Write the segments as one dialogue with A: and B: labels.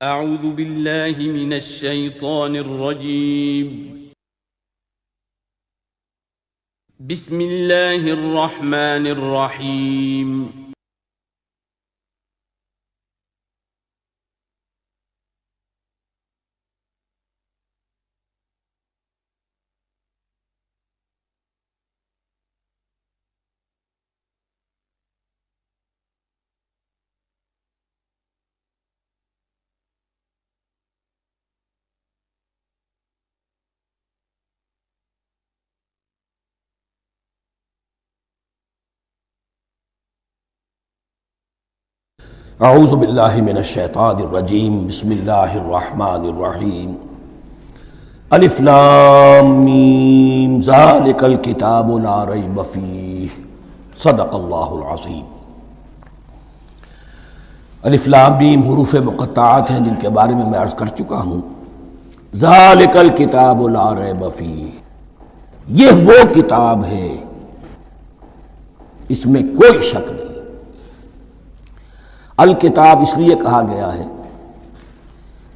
A: اعوذ باللہ من الشیطان الرجیم بسم اللہ الرحمن الرحیم
B: اعوذ باللہ من الشیطان الرجیم بسم اللہ الرحمن الرحیم الف لام میم ذالک الکتاب لا ریب فیہ صدق اللہ العظیم۔ الف لام میم حروف مقطعات ہیں جن کے بارے میں عرض کر چکا ہوں۔ ذالک الکتاب لا ریب فیہ، یہ وہ کتاب ہے اس میں کوئی شک نہیں۔ الکتاب اس لیے کہا گیا ہے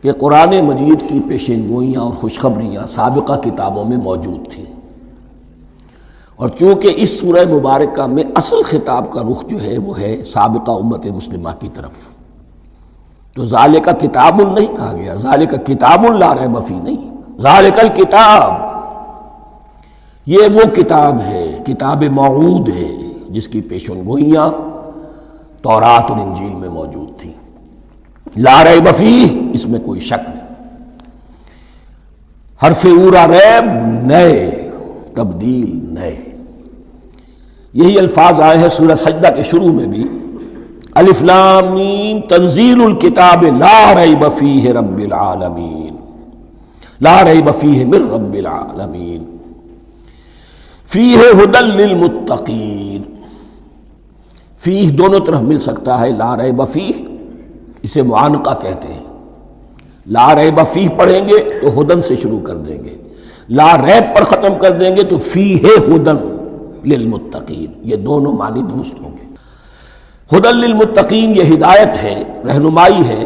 B: کہ قرآن مجید کی پیشین گوئیاں اور خوشخبریاں سابقہ کتابوں میں موجود تھیں، اور چونکہ اس سورہ مبارکہ میں اصل خطاب کا رخ جو ہے وہ ہے سابقہ امت مسلمہ کی طرف، تو ذالک کتاب نہیں کہا گیا، ذالک کتاب لا ریب فیہ نہیں، ذالک الکتاب یہ وہ کتاب ہے، کتاب موعود ہے جس کی پیشین گوئیاں تورات اور انجیل میں موجود تھی۔ لا ریب فیہ، اس میں کوئی شک نہیں۔ حرف اورا ریب نئے، تبدیل نئے، یہی الفاظ آئے ہیں سورہ سجدہ کے شروع میں بھی۔ الف لام میم تنزیل الکتاب لا ریب فیہ رب العالمین، لا ریب فیہ من رب العالمین، فیہ ھدی للمتقین۔ فیہ دونوں طرف مل سکتا ہے، لا ریب فیہ اسے معانقہ کہتے ہیں۔ لا ریب فیہ پڑھیں گے تو ہدن سے شروع کر دیں گے، لا ریب پر ختم کر دیں گے تو فیہ ہدن للمتقین، یہ دونوں معنی درست ہوں گے۔ ہدن للمتقین یہ ہدایت ہے، رہنمائی ہے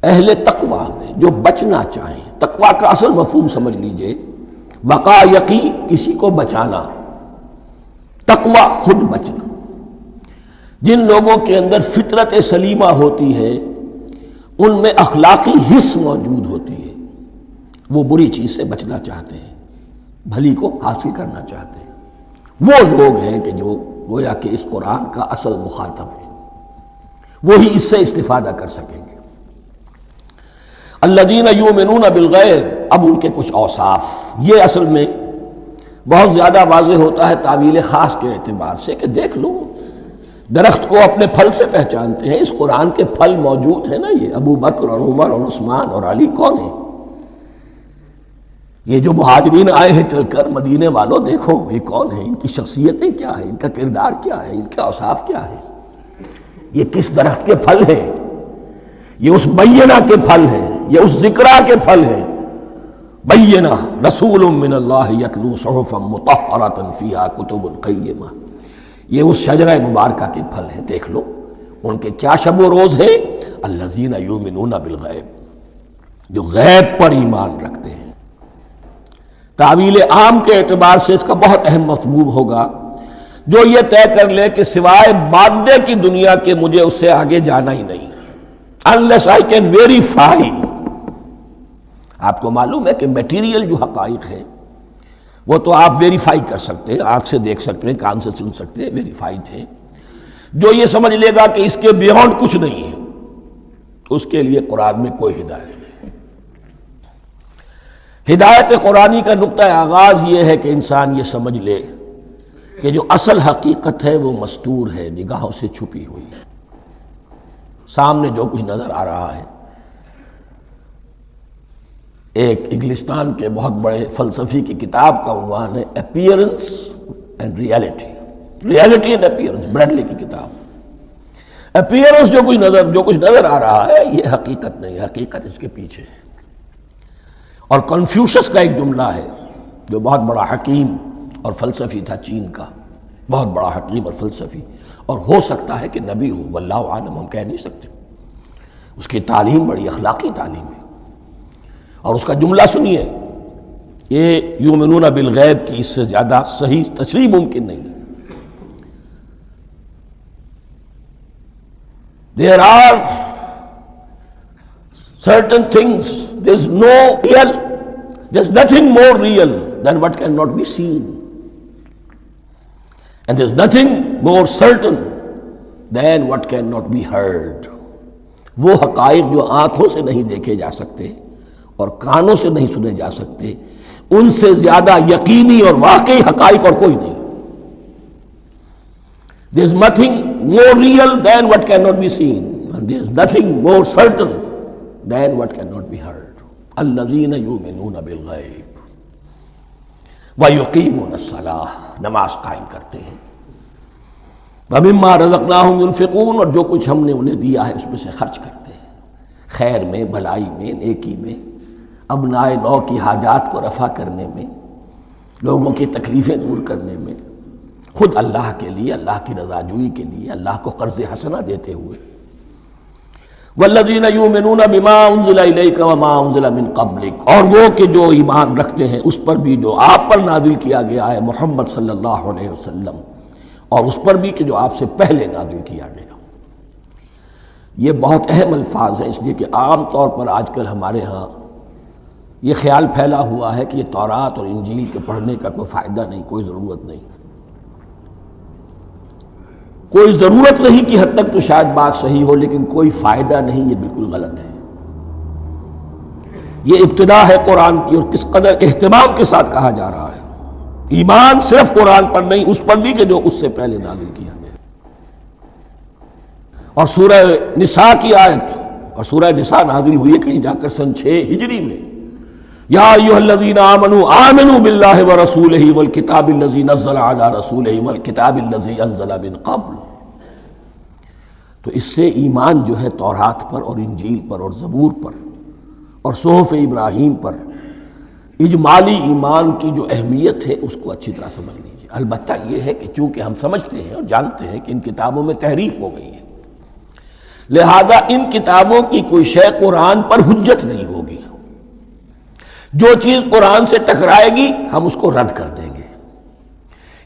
B: اہل تقویٰ میں جو بچنا چاہیں۔ تقویٰ کا اصل مفہوم سمجھ لیجئے، وقا یقی کسی کو بچانا، تقویٰ خود بچنا۔ جن لوگوں کے اندر فطرت سلیمہ ہوتی ہے ان میں اخلاقی حس موجود ہوتی ہے، وہ بری چیز سے بچنا چاہتے ہیں، بھلی کو حاصل کرنا چاہتے ہیں۔ وہ لوگ ہیں کہ جو گویا کہ اس قرآن کا اصل مخاطب ہے، وہی اس سے استفادہ کر سکیں گے۔ الذین یؤمنون بالغیب، اب ان کے کچھ اوصاف، یہ اصل میں بہت زیادہ واضح ہوتا ہے تعویل خاص کے اعتبار سے کہ دیکھ لو درخت کو اپنے پھل سے پہچانتے ہیں، اس قرآن کے پھل موجود ہیں نا، یہ ابو بکر اور عمر اور عثمان اور علی کون ہیں؟ یہ جو مہاجرین آئے ہیں چل کر، مدینے والوں دیکھو یہ کون ہیں، ان کی شخصیتیں کیا ہیں، ان کا کردار کیا ہے، ان کے اوصاف کیا ہے، یہ کس درخت کے پھل ہیں، یہ اس بینہ کے پھل ہیں، یہ اس ذکرہ کے پھل ہیں۔ بینہ رسول من اللہ یتلو صحفا مطہرۃ فیہا کتب قیمہ، یہ اس شجرہ مبارکہ کے پھل ہیں۔ دیکھ لو ان کے کیا شب و روز ہیں، الذین یؤمنون بالغیب، جو غیب پر ایمان رکھتے ہیں۔ تعویل عام کے اعتبار سے اس کا بہت اہم مفہوم ہوگا، جو یہ طے کر لے کہ سوائے مادے کی دنیا کے مجھے اس سے آگے جانا ہی نہیں، unless I can verify۔ آپ کو معلوم ہے کہ میٹیریل جو حقائق ہیں وہ تو آپ ویریفائی کر سکتے ہیں، آنکھ سے دیکھ سکتے ہیں، کان سے سن سکتے ہیں، ویریفائڈ ہیں۔ جو یہ سمجھ لے گا کہ اس کے بیونڈ کچھ نہیں ہے، اس کے لیے قرآن میں کوئی ہدایت نہیں۔ ہدایت قرآنی کا نقطہ آغاز یہ ہے کہ انسان یہ سمجھ لے کہ جو اصل حقیقت ہے وہ مستور ہے، نگاہوں سے چھپی ہوئی ہے۔ سامنے جو کچھ نظر آ رہا ہے، ایک انگلستان کے بہت بڑے فلسفی کی کتاب کا عنوان ہے appearance and reality, reality and appearance, Bradley کی کتاب۔ اپیئرنس جو کچھ نظر آ رہا ہے یہ حقیقت نہیں، حقیقت اس کے پیچھے ہے۔ اور کنفیوشس کا ایک جملہ ہے جو بہت بڑا حکیم اور فلسفی تھا، چین کا بہت بڑا حکیم اور فلسفی، اور ہو سکتا ہے کہ نبی ہو، واللہ عالم، ہم کہہ نہیں سکتے۔ اس کی تعلیم بڑی اخلاقی تعلیم ہے، اور اس کا جملہ سنیے، یہ یؤمنون بالغیب کی اس سے زیادہ صحیح تشریح ممکن نہیں ہے۔ There are certain things, there's nothing more real than what cannot be seen, and there's nothing more certain than what cannot be heard. وہ حقائق جو آنکھوں سے نہیں دیکھے جا سکتے اور کانوں سے نہیں سنے جا سکتے، ان سے زیادہ یقینی اور واقعی حقائق اور کوئی نہیں۔ There's nothing more real than what cannot be seen, and there's nothing more certain than what cannot be heard. الذین یؤمنون بالغیب ویقیمون الصلاۃ، نماز قائم کرتے ہیں، ومما رزقناہم ينفقون، اور جو کچھ ہم نے انہیں دیا ہے اس میں سے خرچ کرتے ہیں، خیر میں، بھلائی میں، نیکی میں، ابنائے نو کی حاجات کو رفع کرنے میں، لوگوں کی تکلیفیں دور کرنے میں، خود اللہ کے لیے، اللہ کی رضا جوئی کے لیے، اللہ کو قرض حسنہ دیتے ہوئے۔ والذین یؤمنون بما انزل الیک وما انزل من قبلک، اور وہ کہ جو ایمان رکھتے ہیں اس پر بھی جو آپ پر نازل کیا گیا ہے محمد صلی اللہ علیہ وسلم، اور اس پر بھی کہ جو آپ سے پہلے نازل کیا گیا۔ یہ بہت اہم الفاظ ہیں، اس لیے کہ عام طور پر آج کل ہمارے ہاں یہ خیال پھیلا ہوا ہے کہ یہ تورات اور انجیل کے پڑھنے کا کوئی فائدہ نہیں، کوئی ضرورت نہیں۔ کوئی ضرورت نہیں کی حد تک تو شاید بات صحیح ہو، لیکن کوئی فائدہ نہیں، یہ بالکل غلط ہے۔ یہ ابتدا ہے قرآن کی، اور کس قدر اہتمام کے ساتھ کہا جا رہا ہے۔ ایمان صرف قرآن پر نہیں، اس پر بھی کہ جو اس سے پہلے نازل کیا گیا۔ اور سورہ نساء کی آیت، اور سورہ نساء نازل ہوئی ہے کہیں جا کر سن 6 ہجری میں، یا ایھا الذین آمنوا آمنوا باللہ ورسولہ والکتاب الذی نزل علی رسولہ والکتاب الذی انزل من قبل۔ تو اس سے ایمان جو ہے تورات پر اور انجیل پر اور زبور پر اور صحف ابراہیم پر، اجمالی ایمان کی جو اہمیت ہے اس کو اچھی طرح سمجھ لیجیے۔ البتہ یہ ہے کہ چونکہ ہم سمجھتے ہیں اور جانتے ہیں کہ ان کتابوں میں تحریف ہو گئی ہے، لہذا ان کتابوں کی کوئی شے قرآن پر حجت نہیں ہوگی۔ جو چیز قرآن سے ٹکرائے گی ہم اس کو رد کر دیں گے،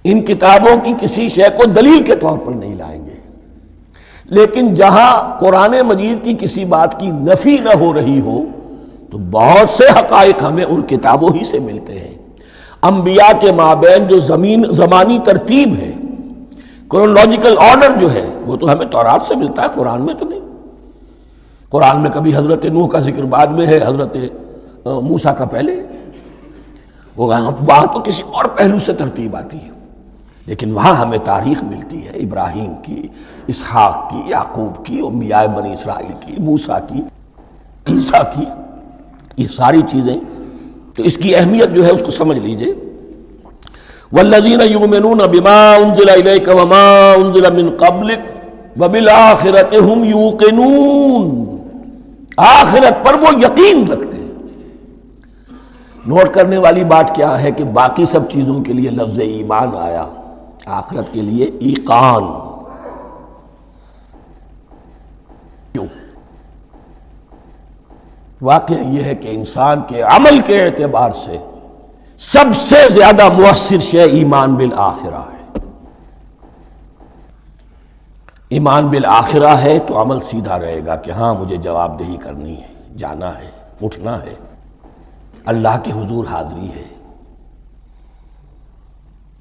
B: ان کتابوں کی کسی شے کو دلیل کے طور پر نہیں لائیں گے۔ لیکن جہاں قرآن مجید کی کسی بات کی نفی نہ ہو رہی ہو تو بہت سے حقائق ہمیں ان کتابوں ہی سے ملتے ہیں۔ انبیاء کے مابین جو زمانی ترتیب ہے، کرونالوجیکل آرڈر جو ہے، وہ تو ہمیں تورات سے ملتا ہے، قرآن میں تو نہیں۔ قرآن میں کبھی حضرت نوح کا ذکر بعد میں ہے، حضرت موسیٰ کا پہلے، وہاں تو کسی اور پہلو سے ترتیب آتی ہے، لیکن وہاں ہمیں تاریخ ملتی ہے ابراہیم کی، اسحاق کی، یعقوب کی، انبیاء بنی اسرائیل کی، موسیٰ کی، عیسیٰ کی، یہ ساری چیزیں۔ تو اس کی اہمیت جو ہے اس کو سمجھ لیجئے۔ والذین یؤمنون بما انزل الیک وما انزل من قبلک وبالآخرۃ ھم یوقنون، آخرت پر وہ یقین رکھتے ہیں۔ نوٹ کرنے والی بات کیا ہے کہ باقی سب چیزوں کے لیے لفظ ایمان آیا، آخرت کے لیے ایقان۔ کیوں؟ واقعہ یہ ہے کہ انسان کے عمل کے اعتبار سے سب سے زیادہ مؤثر شے ایمان بالآخرہ ہے۔ ایمان بالآخرہ ہے تو عمل سیدھا رہے گا کہ ہاں مجھے جواب دہی کرنی ہے، جانا ہے، اٹھنا ہے، اللہ کے حضور حاضری ہے۔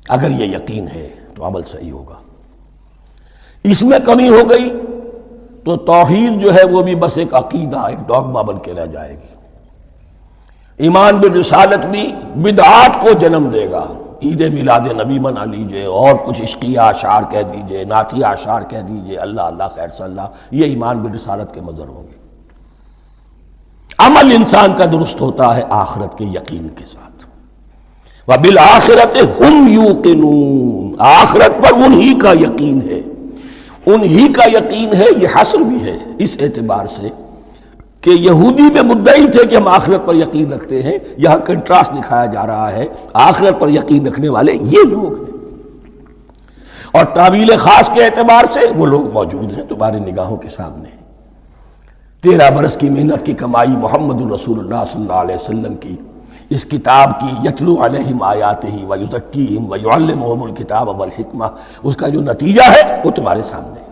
B: اگر یہ یقین ہے تو عمل صحیح ہوگا۔ اس میں کمی ہو گئی تو توحید جو ہے وہ بھی بس ایک عقیدہ، ایک ڈوگما بن کے رہ جائے گی۔ ایمان بالرسالت بھی بدعات کو جنم دے گا۔ عید میلاد نبی منا لیجئے، اور کچھ عشقیہ اشعار کہہ دیجئے، نعتیہ اشعار کہہ دیجئے، اللہ اللہ خیر صلی اللہ، یہ ایمان بالرسالت کے مظہر ہوں گے۔ عمل انسان کا درست ہوتا ہے آخرت کے یقین کے ساتھ۔ وبالآخرۃ ھم یوقنون، آخرت پر انہی کا یقین ہے، انہی کا یقین ہے۔ یہ حصر بھی ہے اس اعتبار سے کہ یہودی میں مدعی تھے کہ ہم آخرت پر یقین رکھتے ہیں، یہاں کنٹراسٹ دکھایا جا رہا ہے، آخرت پر یقین رکھنے والے یہ لوگ ہیں، اور تعویل خاص کے اعتبار سے وہ لوگ موجود ہیں تمہاری نگاہوں کے سامنے۔ 13 برس کی محنت کی کمائی محمد الرسول اللہ صلی اللہ علیہ وسلم کی اس کتاب کی، یتلو علیہم آیاتہ ویزکیہم ویعلمہم الکتاب والحکمہ، اس کا جو نتیجہ ہے وہ تمہارے سامنے ہے۔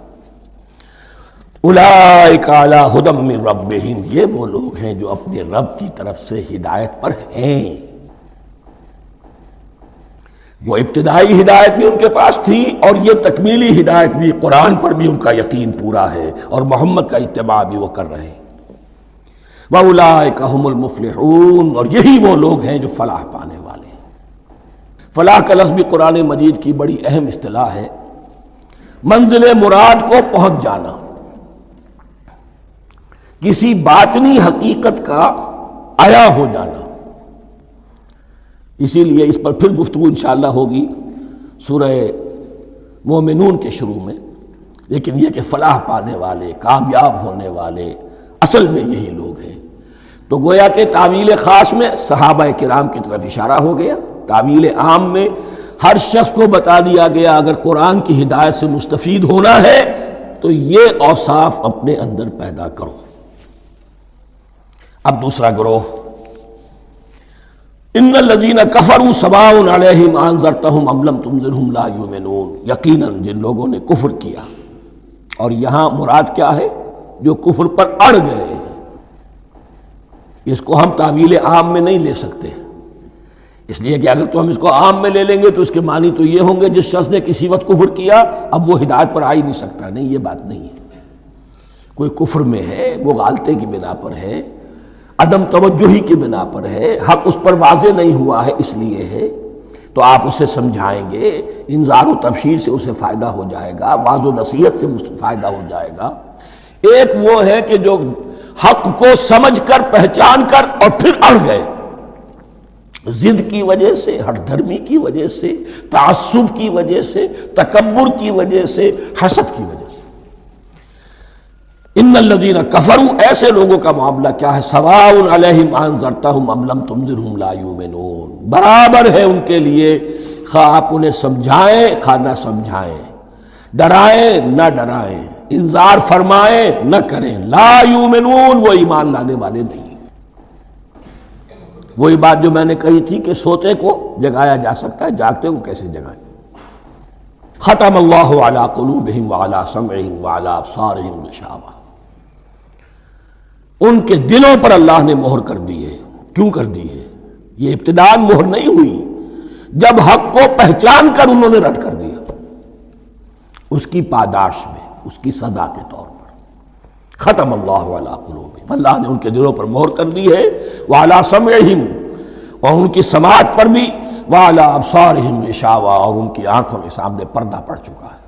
B: اولئک علی ھدی من ربہم، یہ وہ لوگ ہیں جو اپنے رب کی طرف سے ہدایت پر ہیں۔ وہ ابتدائی ہدایت بھی ان کے پاس تھی اور یہ تکمیلی ہدایت بھی، قرآن پر بھی ان کا یقین پورا ہے اور محمد کا اتباع بھی وہ کر رہے ہیں۔ وَأُولَٰئِكَ هُمُ الْمُفْلِحُونَ، اور یہی وہ لوگ ہیں جو فلاح پانے والے ہیں۔ فلاح کا لفظ بھی قرآن مجید کی بڑی اہم اصطلاح ہے، منزل مراد کو پہنچ جانا، کسی باطنی حقیقت کا عیا ہو جانا۔ اسی لیے اس پر پھر گفتگو انشاءاللہ ہوگی سورہ مومنون کے شروع میں، لیکن یہ کہ فلاح پانے والے، کامیاب ہونے والے اصل میں یہی لوگ ہیں۔ تو گویا کہ تعویل خاص میں صحابہ کرام کی طرف اشارہ ہو گیا، تعویل عام میں ہر شخص کو بتا دیا گیا اگر قرآن کی ہدایت سے مستفید ہونا ہے تو یہ اوصاف اپنے اندر پیدا کرو۔ اب دوسرا گروہ، ان الذین کفروا سواء علیہم انذرتہم ام لم تنذرہم لا یؤمنون، یقیناً جن لوگوں نے کفر کیا، اور یہاں مراد کیا ہے؟ جو کفر پر اڑ گئے ہیں۔ اس کو ہم تعویل عام میں نہیں لے سکتے، اس لیے کہ اگر تو ہم اس کو عام میں لے لیں گے تو اس کے معنی تو یہ ہوں گے جس شخص نے کسی وقت کفر کیا اب وہ ہدایت پر آ ہی نہیں سکتا۔ نہیں، یہ بات نہیں ہے۔ کوئی کفر میں ہے، وہ غالطے کی بنا پر ہے، عدم توجہی کی بنا پر ہے، حق اس پر واضح نہیں ہوا ہے اس لیے ہے، تو آپ اسے سمجھائیں گے، انذار و تبشیر سے اسے فائدہ ہو جائے گا، واعظ و نصیحت سے فائدہ ہو جائے گا۔ ایک وہ ہے کہ جو حق کو سمجھ کر، پہچان کر اور پھر اڑ گئے، ضد کی وجہ سے، ہٹ دھرمی کی وجہ سے، تعصب کی وجہ سے، تکبر کی وجہ سے، حسد کی وجہ سے۔ ان الذین کفروا، ایسے لوگوں کا معاملہ کیا ہے؟ سواء علیہم انذرتہم ام لم تنذرہم لا یؤمنون، برابر ہے ان کے لیے خواہ آپ انہیں سمجھائیں خواہ نہ سمجھائیں، ڈرائیں نہ ڈرائیں، انذار فرمائیں نہ کریں، لا یؤمنون، وہ ایمان لانے والے نہیں۔ وہی بات جو میں نے کہی تھی کہ سوتے کو جگایا جا سکتا ہے، جاگتے کو کیسے جگائیں؟ ختم اللہ علی قلوبہم وعلی سمعہم وعلی ابصارہم غشاوہ، ان کے دلوں پر اللہ نے مہر کر دی ہے۔ کیوں کر دی ہے؟ یہ ابتداءً مہر نہیں ہوئی، جب حق کو پہچان کر انہوں نے رد کر دیا، اس کی پاداش میں، اس کی سزا کے طور پر۔ ختم اللہ علی قلوبہم، اللہ نے ان کے دلوں پر مہر کر دی ہے، وعلی سمعہم، اور ان کی سماعت پر بھی، وعلی ابصارہم غشاوہ، اور ان کی آنکھوں کے سامنے پردہ پڑ چکا ہے۔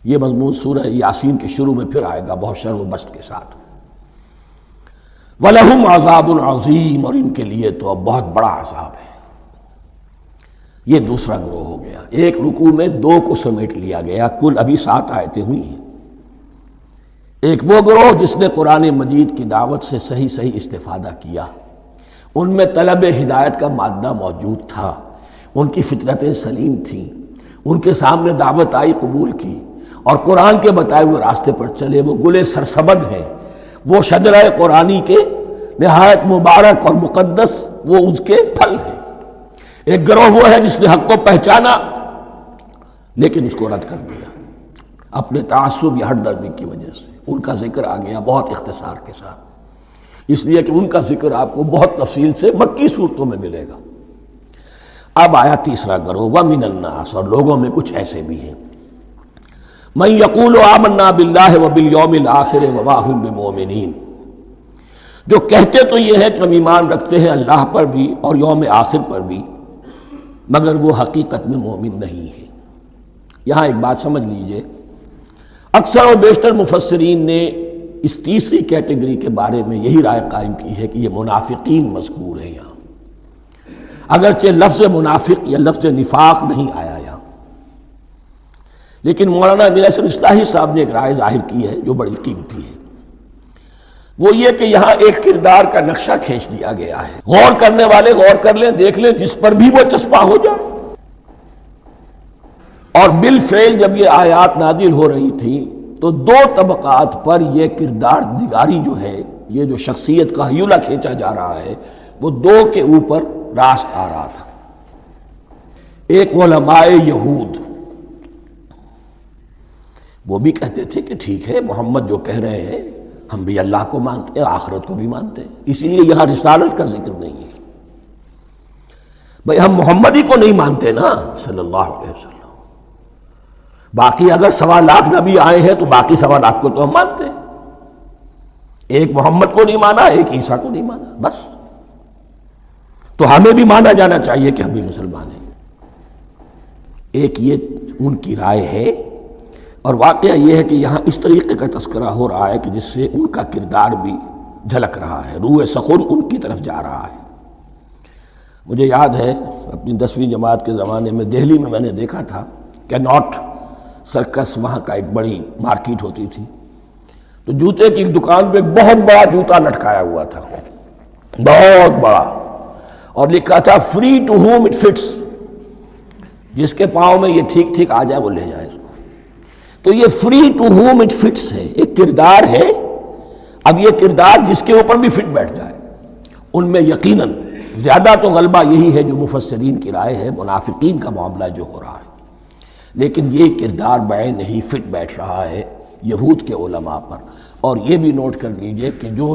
B: یہ مضمون سورہ یاسین کے شروع میں پھر آئے گا بہت شرح و بسط کے ساتھ۔ وَلَهُمْ عَذَابٌ عَظِيمٌ، اور ان کے لیے تو اب بہت بڑا عذاب ہے۔ یہ دوسرا گروہ ہو گیا، ایک رکوع میں دو کو سمیٹ لیا گیا، کل ابھی 7 آیتیں ہوئی ہیں۔ ایک وہ گروہ جس نے قرآن مجید کی دعوت سے صحیح استفادہ کیا، ان میں طلب ہدایت کا مادہ موجود تھا، ان کی فطرتیں سلیم تھیں، ان کے سامنے دعوت آئی، قبول کی، اور قرآن کے بتائے ہوئے راستے پر چلے۔ وہ گلے سرسبد ہیں، وہ شجرہ قرآنی کے نہایت مبارک اور مقدس، وہ اس کے پھل ہیں۔ ایک گروہ وہ ہے جس نے حق کو پہچانا لیکن اس کو رد کر دیا اپنے تعصب یا ہٹ درمی کی وجہ سے۔ ان کا ذکر آ گیا بہت اختصار کے ساتھ، اس لیے کہ ان کا ذکر آپ کو بہت تفصیل سے مکی صورتوں میں ملے گا۔ اب آیا تیسرا گروہ، وَمِنَ النَّاسِ، اور لوگوں میں کچھ ایسے بھی ہیں، مَن يَقُولُ آمَنَّا بِاللَّهِ وَبِالْيَوْمِ الْآخِرِ وَمَا هُم بِمُؤْمِنِينَ، جو کہتے تو یہ ہے کہ ہم ایمان رکھتے ہیں اللہ پر بھی اور یوم آخر پر بھی، مگر وہ حقیقت میں مومن نہیں ہے۔ یہاں ایک بات سمجھ لیجئے، اکثر اور بیشتر مفسرین نے اس تیسری کیٹیگری کے بارے میں یہی رائے قائم کی ہے کہ یہ منافقین مذکور ہیں یہاں، اگرچہ لفظ منافق یا لفظ نفاق نہیں آیا یہاں، لیکن مولانا نیلسن اصلاحی صاحب نے ایک رائے ظاہر کی ہے جو بڑی قیمتی ہے۔ وہ یہ کہ یہاں ایک کردار کا نقشہ کھینچ دیا گیا ہے، غور کرنے والے غور کر لیں، دیکھ لیں، جس پر بھی وہ چسپاں ہو جائے۔ اور بالفعل جب یہ آیات نازل ہو رہی تھیں تو تو دو طبقات پر یہ کردار نگاری جو ہے، یہ جو شخصیت کا ہیولہ کھینچا جا رہا ہے، وہ دو کے اوپر راس آ رہا تھا۔ ایک علماء یہود، وہ بھی کہتے تھے کہ ٹھیک ہے محمد جو کہہ رہے ہیں، ہم بھی اللہ کو مانتے ہیں، آخرت کو بھی مانتے ہیں، اسی لیے یہاں رسالت کا ذکر نہیں ہے۔ بھئی ہم محمد ہی کو نہیں مانتے نا صلی اللہ علیہ وسلم، باقی اگر 1.25 لاکھ نبی آئے ہیں تو باقی 1.25 لاکھ کو تو ہم مانتے ہیں، ایک محمد کو نہیں مانا، ایک عیسیٰ کو نہیں مانا، بس۔ تو ہمیں بھی مانا جانا چاہیے کہ ہم بھی مسلمان ہیں۔ ایک یہ ان کی رائے ہے، اور واقعہ یہ ہے کہ یہاں اس طریقے کا تذکرہ ہو رہا ہے کہ جس سے ان کا کردار بھی جھلک رہا ہے، روح سخن ان کی طرف جا رہا ہے۔ مجھے یاد ہے اپنی 10ویں جماعت کے زمانے میں دہلی میں نے دیکھا تھا کہ ناٹ سرکس، وہاں کا ایک بڑی مارکیٹ ہوتی تھی، تو جوتے کی ایک دکان پہ ایک بہت بڑا جوتا لٹکایا ہوا تھا، بہت بڑا، اور لکھا تھا free to home it fits, جس کے پاؤں میں یہ ٹھیک ٹھیک آ جائے وہ لے جائے اس کو۔ تو یہ free to home it fits ہے، ایک کردار ہے۔ اب یہ کردار جس کے اوپر بھی فٹ بیٹھ جائے، ان میں یقیناً زیادہ تو غلبہ یہی ہے جو مفسرین کی رائے ہے، منافقین کا معاملہ جو ہو رہا ہے، لیکن یہ کردار بعین نہیں فٹ بیٹھ رہا ہے یہود کے علماء پر۔ اور یہ بھی نوٹ کر لیجئے کہ جو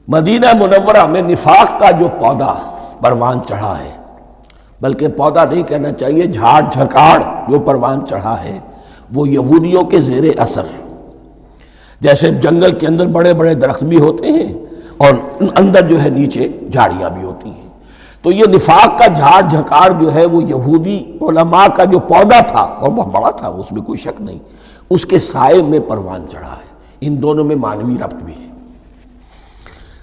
B: مدینہ منورہ میں نفاق کا جو پودا پروان چڑھا ہے، بلکہ پودا نہیں کہنا چاہیے، جھاڑ جھکاڑ جو پروان چڑھا ہے، وہ یہودیوں کے زیر اثر، جیسے جنگل کے اندر بڑے بڑے درخت بھی ہوتے ہیں اور اندر جو ہے نیچے جھاڑیاں بھی ہوتی ہیں، تو یہ نفاق کا جھاڑ جھکاڑ جو ہے وہ یہودی علماء کا جو پودا تھا، اور بہت بڑا تھا، اس میں کوئی شک نہیں، اس کے سائے میں پروان چڑھا ہے۔ ان دونوں میں معنوی ربط بھی ہے۔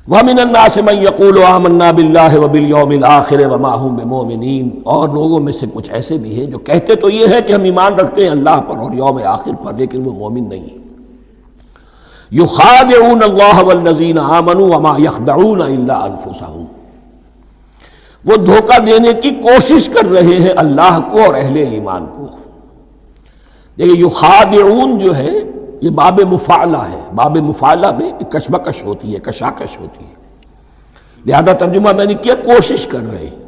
B: وَمِنَ النَّاسِ مَن يَقُولُ آمَنَّا بِاللَّهِ وَبِالْيَوْمِ الْآخِرِ وَمَا هُم بِمُؤْمِنِينَ، اور لوگوں میں سے کچھ ایسے بھی ہیں جو کہتے تو یہ ہے کہ ہم ایمان رکھتے ہیں اللہ پر اور یوم آخر پر، لیکن وہ مومن نہیں ہیں۔ يُخَادِعُونَ اللَّهَ وَالَّذِينَ آمَنُوا وَمَا يَخْدَعُونَ إِلَّا أَنفُسَهُمْ، وہ دھوکہ دینے کی کوشش کر رہے ہیں اللہ کو اور اہل ایمان کو۔ دیکھیں یخادعون جو ہے یہ باب مفعلہ ہے، باب مفعلہ میں کشمکش ہوتی ہے، کشاکش ہوتی ہے، لہذا ترجمہ میں نے کیا کوشش کر رہے ہیں۔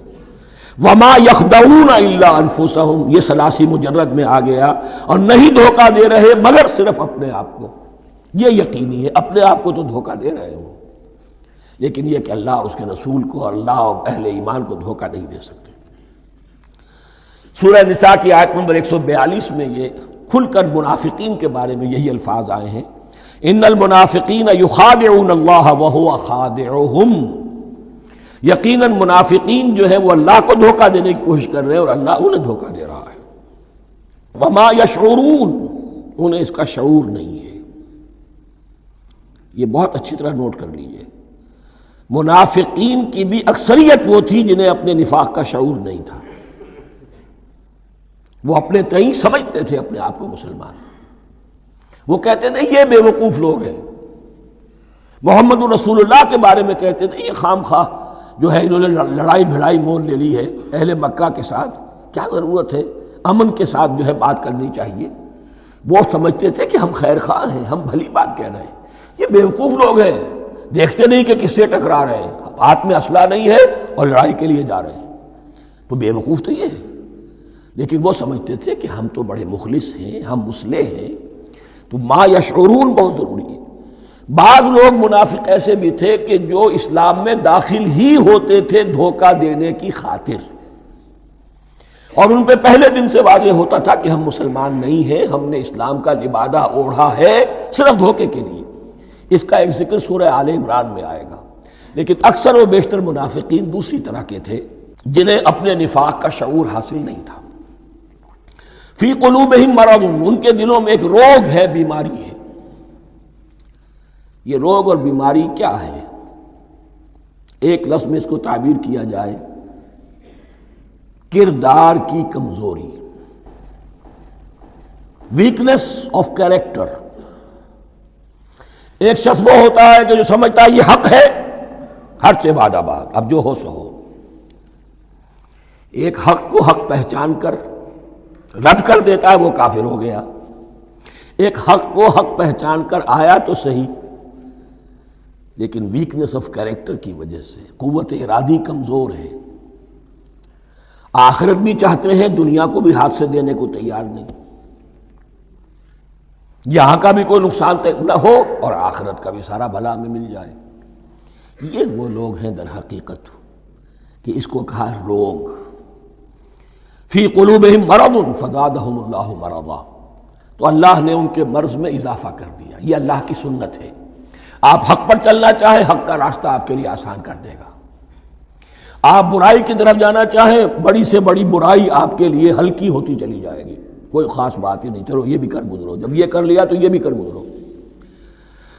B: وما یخدعون الا انفسهم، یہ ثلاثی مجرد میں آ گیا، اور نہیں دھوکہ دے رہے مگر صرف اپنے آپ کو۔ یہ یقینی ہے اپنے آپ کو تو دھوکہ دے رہے ہو، لیکن یہ کہ اللہ اور اس کے رسول کو اور اللہ اور اہل ایمان کو دھوکہ نہیں دے سکتے۔ سورہ نساء کی آیت نمبر 142 میں یہ کھل کر منافقین کے بارے میں یہی الفاظ آئے ہیں، ان المنافقین یخادعون اللہ وہو خادعہم، یقیناً منافقین جو ہے وہ اللہ کو دھوکہ دینے کی کوشش کر رہے ہیں اور اللہ انہیں دھوکہ دے رہا ہے۔ وما یشعرون، انہیں اس کا شعور نہیں ہے۔ یہ بہت اچھی طرح نوٹ کر لیجئے، منافقین کی بھی اکثریت وہ تھی جنہیں اپنے نفاق کا شعور نہیں تھا، وہ اپنے تئیں سمجھتے تھے اپنے آپ کو مسلمان، وہ کہتے تھے یہ بے وقوف لوگ ہیں، محمد رسول اللہ کے بارے میں کہتے تھے یہ خام خواہ جو ہے انہوں نے لڑائی بھڑائی مول لے لی ہے اہل مکہ کے ساتھ، کیا ضرورت ہے، امن کے ساتھ جو ہے بات کرنی چاہیے۔ وہ سمجھتے تھے کہ ہم خیر خواہ ہیں، ہم بھلی بات کہہ رہے ہیں، یہ بے وقوف لوگ ہیں، دیکھتے نہیں کہ کس سے ٹکرا رہے ہیں، ہاتھ میں اسلحہ نہیں ہے اور لڑائی کے لیے جا رہے ہیں، تو بے وقوف تو یہ ہے۔ لیکن وہ سمجھتے تھے کہ ہم تو بڑے مخلص ہیں، ہم مصلح ہیں، تو ما یشعرون بہت ضروری ہے۔ بعض لوگ منافق ایسے بھی تھے کہ جو اسلام میں داخل ہی ہوتے تھے دھوکہ دینے کی خاطر، اور ان پہ پہلے دن سے واضح ہوتا تھا کہ ہم مسلمان نہیں ہیں، ہم نے اسلام کا لبادہ اوڑھا ہے صرف دھوکے کے لیے۔ اس کا ایک ذکر سورہ آل عمران میں آئے گا، لیکن اکثر و بیشتر منافقین دوسری طرح کے تھے جنہیں اپنے نفاق کا شعور حاصل نہیں تھا۔ فی قلوبہم مرض، ان کے دلوں میں ایک روگ ہے، بیماری ہے۔ یہ روگ اور بیماری کیا ہے؟ ایک لفظ میں اس کو تعبیر کیا جائے، کردار کی کمزوری، ویکنس آف کیریکٹر۔ ایک شخص وہ ہوتا ہے کہ جو سمجھتا ہے یہ حق ہے، حق سے باد آباد، اب جو ہو سو ہو۔ ایک حق کو حق پہچان کر رد کر دیتا ہے، وہ کافر ہو گیا۔ ایک حق کو حق پہچان کر آیا تو صحیح، لیکن ویکنس آف کیریکٹر کی وجہ سے قوت ارادی کمزور ہے، آخرت بھی چاہتے ہیں، دنیا کو بھی ہاتھ سے دینے کو تیار نہیں، یہاں کا بھی کوئی نقصان نہ ہو اور آخرت کا بھی سارا بھلا ہمیں مل جائے۔ یہ وہ لوگ ہیں در حقیقت کہ اس کو کہا روگ، فی قلوبہم مرض فزادہم اللہ مرضا، تو اللہ نے ان کے مرض میں اضافہ کر دیا۔ یہ اللہ کی سنت ہے، آپ حق پر چلنا چاہیں حق کا راستہ آپ کے لیے آسان کر دے گا، آپ برائی کی طرف جانا چاہیں بڑی سے بڑی برائی آپ کے لیے ہلکی ہوتی چلی جائے گی، کوئی خاص بات ہی نہیں، چلو یہ بھی کر گزرو، جب یہ کر لیا تو یہ بھی کر گزرو،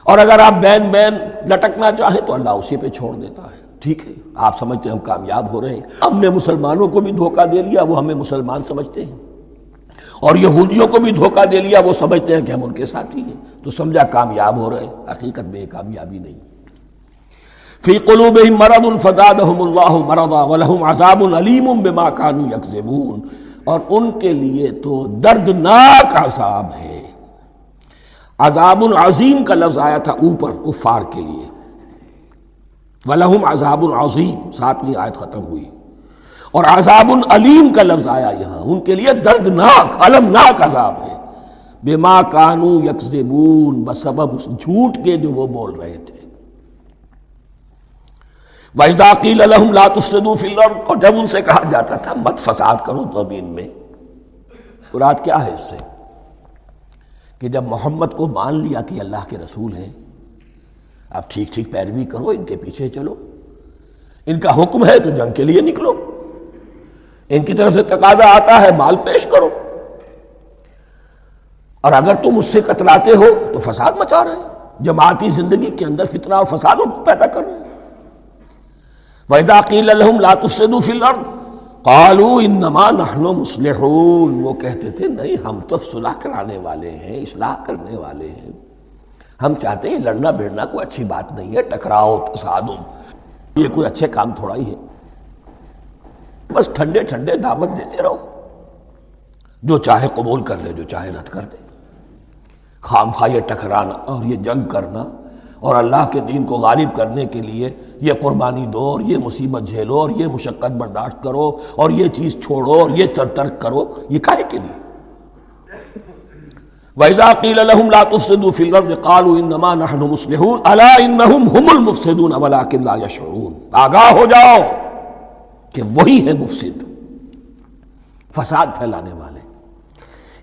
B: اور اگر آپ بین بین لٹکنا چاہیں تو اللہ اسی پہ چھوڑ دیتا ہے۔ ٹھیک ہے، آپ سمجھتے ہیں ہم کامیاب ہو رہے ہیں، ہم نے مسلمانوں کو بھی دھوکہ دے لیا، وہ ہمیں مسلمان سمجھتے ہیں، اور یہودیوں کو بھی دھوکہ دے لیا، وہ سمجھتے ہیں کہ ہم ان کے ساتھی ہیں، تو سمجھا کامیاب ہو رہے ہیں، حقیقت میں کامیابی نہیں۔ فی قلوبہم مرض فزادہم اللہ مرضا ولہم عذاب علیم بما کانوا یکذبون، اور ان کے لیے تو دردناک عذاب ہے۔ عذاب عظیم کا لفظ آیا تھا اوپر کفار کے لیے، وَلَهُمْ عَذَابٌ عَظِيمٌ، 7ویں آیت ختم ہوئی، اور عذاب علیم کا لفظ آیا یہاں، ان کے لیے دردناک المناک عذاب ہے، بما کانوا یکذبون، بسبب اس جھوٹ کے جو وہ بول رہے تھے۔ وَإِذَا قِيلَ لَهُمْ لَا تُفْسِدُوا فِي الْأَرْضِ، اور جب ان سے کہا جاتا تھا مت فساد کرو زمین میں، مراد کیا ہے اس سے؟ کہ جب محمد کو مان لیا کہ اللہ کے رسول ہیں، اب ٹھیک ٹھیک پیروی کرو، ان کے پیچھے چلو، ان کا حکم ہے تو جنگ کے لیے نکلو، ان کی طرف سے تقاضا آتا ہے مال پیش کرو، اور اگر تم اس سے کتراتے ہو تو فساد مچا رہے ہیں، جماعتی زندگی کے اندر فتنہ اور فساد پیدا کر رہے ہیں۔ وَإِذَا قِيلَ لَهُمْ لَا تُفْسِدُوا فِي الْأَرْضِ قَالُوا إِنَّمَا نَحْنُ مُصْلِحُونَ، وہ کہتے تھے نہیں ہم تو صلح کرانے والے ہیں، اصلاح کرنے والے ہیں، ہم چاہتے ہیں لڑنا بھیڑنا کوئی اچھی بات نہیں ہے، ٹکراؤ تصادم یہ کوئی اچھے کام تھوڑا ہی ہے، بس ٹھنڈے ٹھنڈے دعوت دیتے رہو، جو چاہے قبول کر لے جو چاہے رد کر دے، خام خواہ یہ ٹکرانا اور یہ جنگ کرنا اور اللہ کے دین کو غالب کرنے کے لیے یہ قربانی دو اور یہ مصیبت جھیلو اور یہ مشقت برداشت کرو اور یہ چیز چھوڑو اور یہ ترک کرو، یہ کاہے کے لیے؟ وَإِذَا قِيلَ لَهُمْ لَا تُفْسِدُوا فِي الْأَرْضِ قَالُوا إِنَّمَا نَحْنُ مُصْلِحُونَ أَلَا إِنَّهُمْ هُمُ الْمُفْسِدُونَ وَلَكِنْ لَا يَشْعُرُونَ، آگاہ ہو جاؤ کہ وہی ہیں مفسد، فساد پھیلانے والے،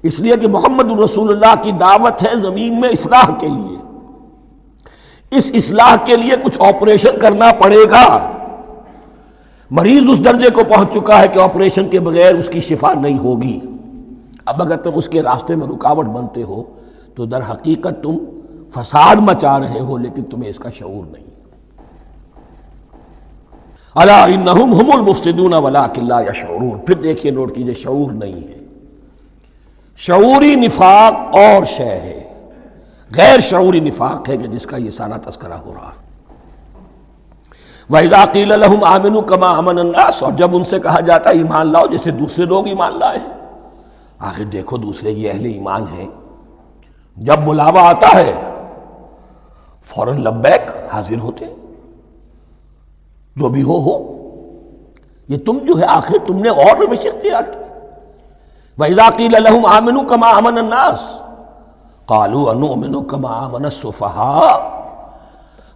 B: اس لیے کہ محمد رسول اللہ کی دعوت ہے زمین میں اصلاح کے لیے، اس اصلاح کے لیے کچھ آپریشن کرنا پڑے گا، مریض اس درجے کو پہنچ چکا ہے کہ آپریشن کے بغیر اس کی شفا نہیں ہوگی، اب اگر تم اس کے راستے میں رکاوٹ بنتے ہو تو در حقیقت تم فساد مچا رہے ہو، لیکن تمہیں اس کا شعور نہیں۔ الا انہم ہم المفسدون ولکن لا یشعرون، پھر دیکھیے نوٹ کیجئے شعور نہیں ہے، شعوری نفاق اور شے ہے، غیر شعوری نفاق ہے کہ جس کا یہ سارا تذکرہ ہو رہا ہے۔ وَإِذَا قِيلَ لَهُمْ آمِنُوا كَمَا آمَنَ النَّاسُ، اور جب ان سے کہا جاتا ہے ایمان لاؤ جیسے دوسرے لوگ ایمان لائے ہیں، آخر دیکھو دوسرے یہ اہل ایمان ہیں، جب بلاوا آتا ہے فوراً لبیک حاضر ہوتے ہیں، جو بھی ہو، یہ تم جو ہے آخر تم نے اور روش اختیار کی۔ وَإِذَا قِيلَ لَهُمْ آمِنُوا كَمَا آمَنَ النَّاسُ قَالُوا أَنُؤْمِنُ كَمَا آمَنَ السُّفَهَاءُ،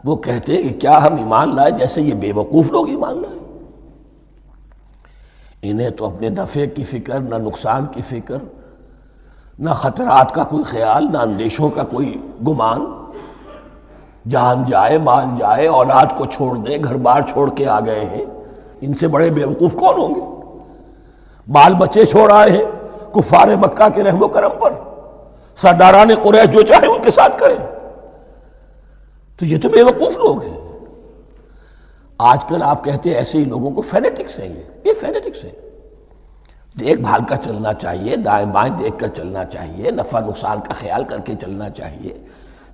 B: وہ کہتے ہیں کہ کیا ہم ایمان لائے جیسے یہ بے وقوف لوگ ایمان لائے، انہیں تو اپنے نفع کی فکر، نہ نقصان کی فکر، نہ خطرات کا کوئی خیال، نہ اندیشوں کا کوئی گمان، جان جائے مال جائے، اولاد کو چھوڑ دیں، گھر بار چھوڑ کے آ گئے ہیں، ان سے بڑے بے وقوف کون ہوں گے؟ بال بچے چھوڑ آئے ہیں کفار مکہ کے رحم و کرم پر، سرداران قریش جو چاہے ان کے ساتھ کریں، تو یہ تو بے وقوف لوگ ہیں۔ آج کل آپ کہتے ہیں ایسے ہی لوگوں کو فینیٹکس ہیں، یہ فینیٹکس ہیں، دیکھ بھال کر چلنا چاہیے، دائیں بائیں دیکھ کر چلنا چاہیے، نفع نقصان کا خیال کر کے چلنا چاہیے،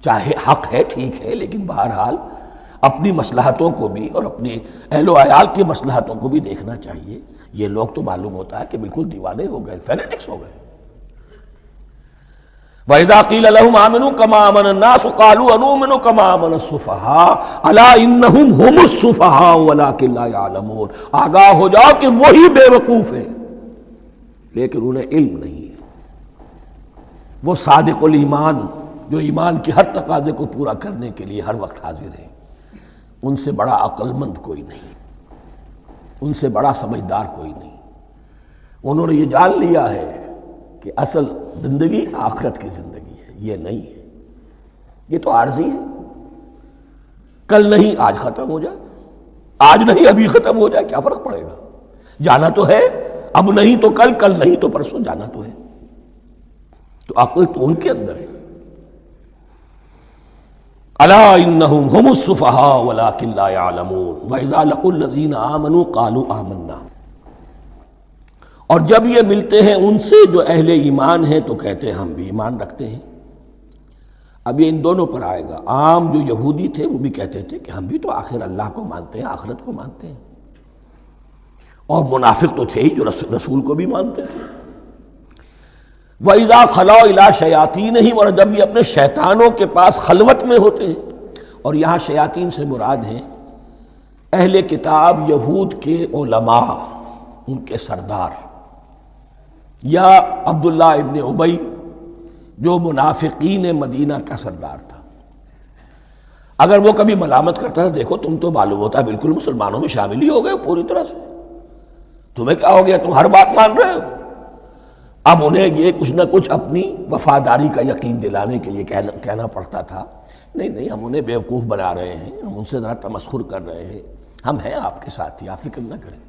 B: چاہے حق ہے ٹھیک ہے، لیکن بہرحال اپنی مصلحتوں کو بھی اور اپنی اہل و عیال کی مصلحتوں کو بھی دیکھنا چاہیے۔ یہ لوگ تو معلوم ہوتا ہے کہ بالکل دیوانے ہو گئے، فینیٹکس ہو گئے۔ وَإِذَا قِيلَ لَهُمْ آمِنُوا كَمَا آمَنَ النَّاسُ قَالُوا أَنُؤْمِنُ كَمَا آمَنَ السُّفَهَاءُ أَلَا إِنَّهُمْ هُمُ السُّفَهَاءُ وَلَٰكِن لَّا يَعْلَمُونَ، آگاہ ہو جاؤ کہ وہی بے وقوف ہیں لیکن انہیں علم نہیں ہے۔ وہ صادق الایمان جو ایمان کی ہر تقاضے کو پورا کرنے کے لیے ہر وقت حاضر ہیں، ان سے بڑا عقل مند کوئی نہیں، ان سے بڑا سمجھدار کوئی نہیں۔ انہوں نے یہ جان لیا ہے کہ اصل زندگی آخرت کی زندگی ہے، یہ نہیں ہے، یہ تو عارضی ہے، کل نہیں آج ختم ہو جائے، آج نہیں ابھی ختم ہو جائے، کیا فرق پڑے گا؟ جانا تو ہے، اب نہیں تو کل، کل نہیں تو پرسوں، جانا تو ہے۔ تو عقل تو ان کے اندر ہے۔ الا انہم ہم السفہاء ولکن لا یعلمون واذا لقوا الذین آمنوا قالوا آمنا، اور جب یہ ملتے ہیں ان سے جو اہل ایمان ہیں تو کہتے ہیں ہم بھی ایمان رکھتے ہیں۔ اب یہ ان دونوں پر آئے گا۔ عام جو یہودی تھے وہ بھی کہتے تھے کہ ہم بھی تو آخر اللہ کو مانتے ہیں، آخرت کو مانتے ہیں، اور منافق تو تھے ہی جو رسول کو بھی مانتے تھے۔ وَإِذَا خَلَوْا إِلَىٰ شَيَاطِینِهِمْ، اور جب یہ اپنے شیطانوں کے پاس خلوت میں ہوتے ہیں، اور یہاں شیاطین سے مراد ہیں اہل کتاب یہود کے علماء، ان کے سردار، یا عبداللہ ابن ابی جو منافقین مدینہ کا سردار تھا۔ اگر وہ کبھی ملامت کرتا تھا، دیکھو تم تو معلوم ہوتا ہے بالکل مسلمانوں میں شامل ہی ہو گئے پوری طرح سے، تمہیں کیا ہو گیا، تم ہر بات مان رہے ہو۔ اب انہیں یہ کچھ نہ کچھ اپنی وفاداری کا یقین دلانے کے لیے کہنا پڑتا تھا، نہیں ہم انہیں بیوقوف بنا رہے ہیں، ہم ان سے ذرا تمسخر کر رہے ہیں، ہم ہیں آپ کے ساتھ ہی، آپ فکر نہ کریں۔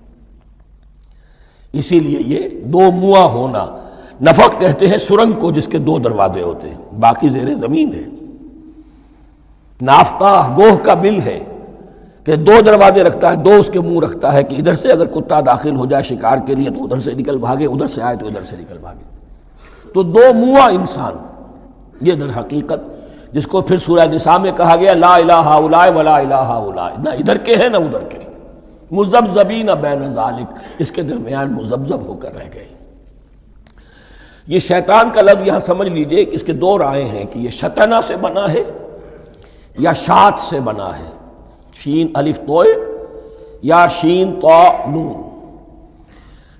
B: اسی لیے یہ دو منہ ہونا، نفق کہتے ہیں سرنگ کو جس کے دو دروازے ہوتے ہیں، باقی زیر زمین ہے۔ نافقہ گوہ کا بل ہے کہ دو دروازے رکھتا ہے، دو اس کے منہ رکھتا ہے کہ ادھر سے اگر کتا داخل ہو جائے شکار کے لیے تو ادھر سے نکل بھاگے، ادھر سے آئے تو ادھر سے نکل بھاگے۔ تو دو منہ انسان، یہ در حقیقت جس کو پھر سورہ نساء میں کہا گیا لا الہ ہؤلاء ولا الہ ہؤلاء، نہ ادھر کے ہیں نہ ادھر کے، مذبذبین بین ذالک، اس کے درمیان مذبذب ہو کر رہ گئے۔ یہ شیطان کا لفظ یہاں سمجھ لیجئے کہ اس کے دو رائے ہیں کہ یہ شطنہ سے بنا ہے یا شات سے بنا ہے، شین الف توئے یا شین تو نون۔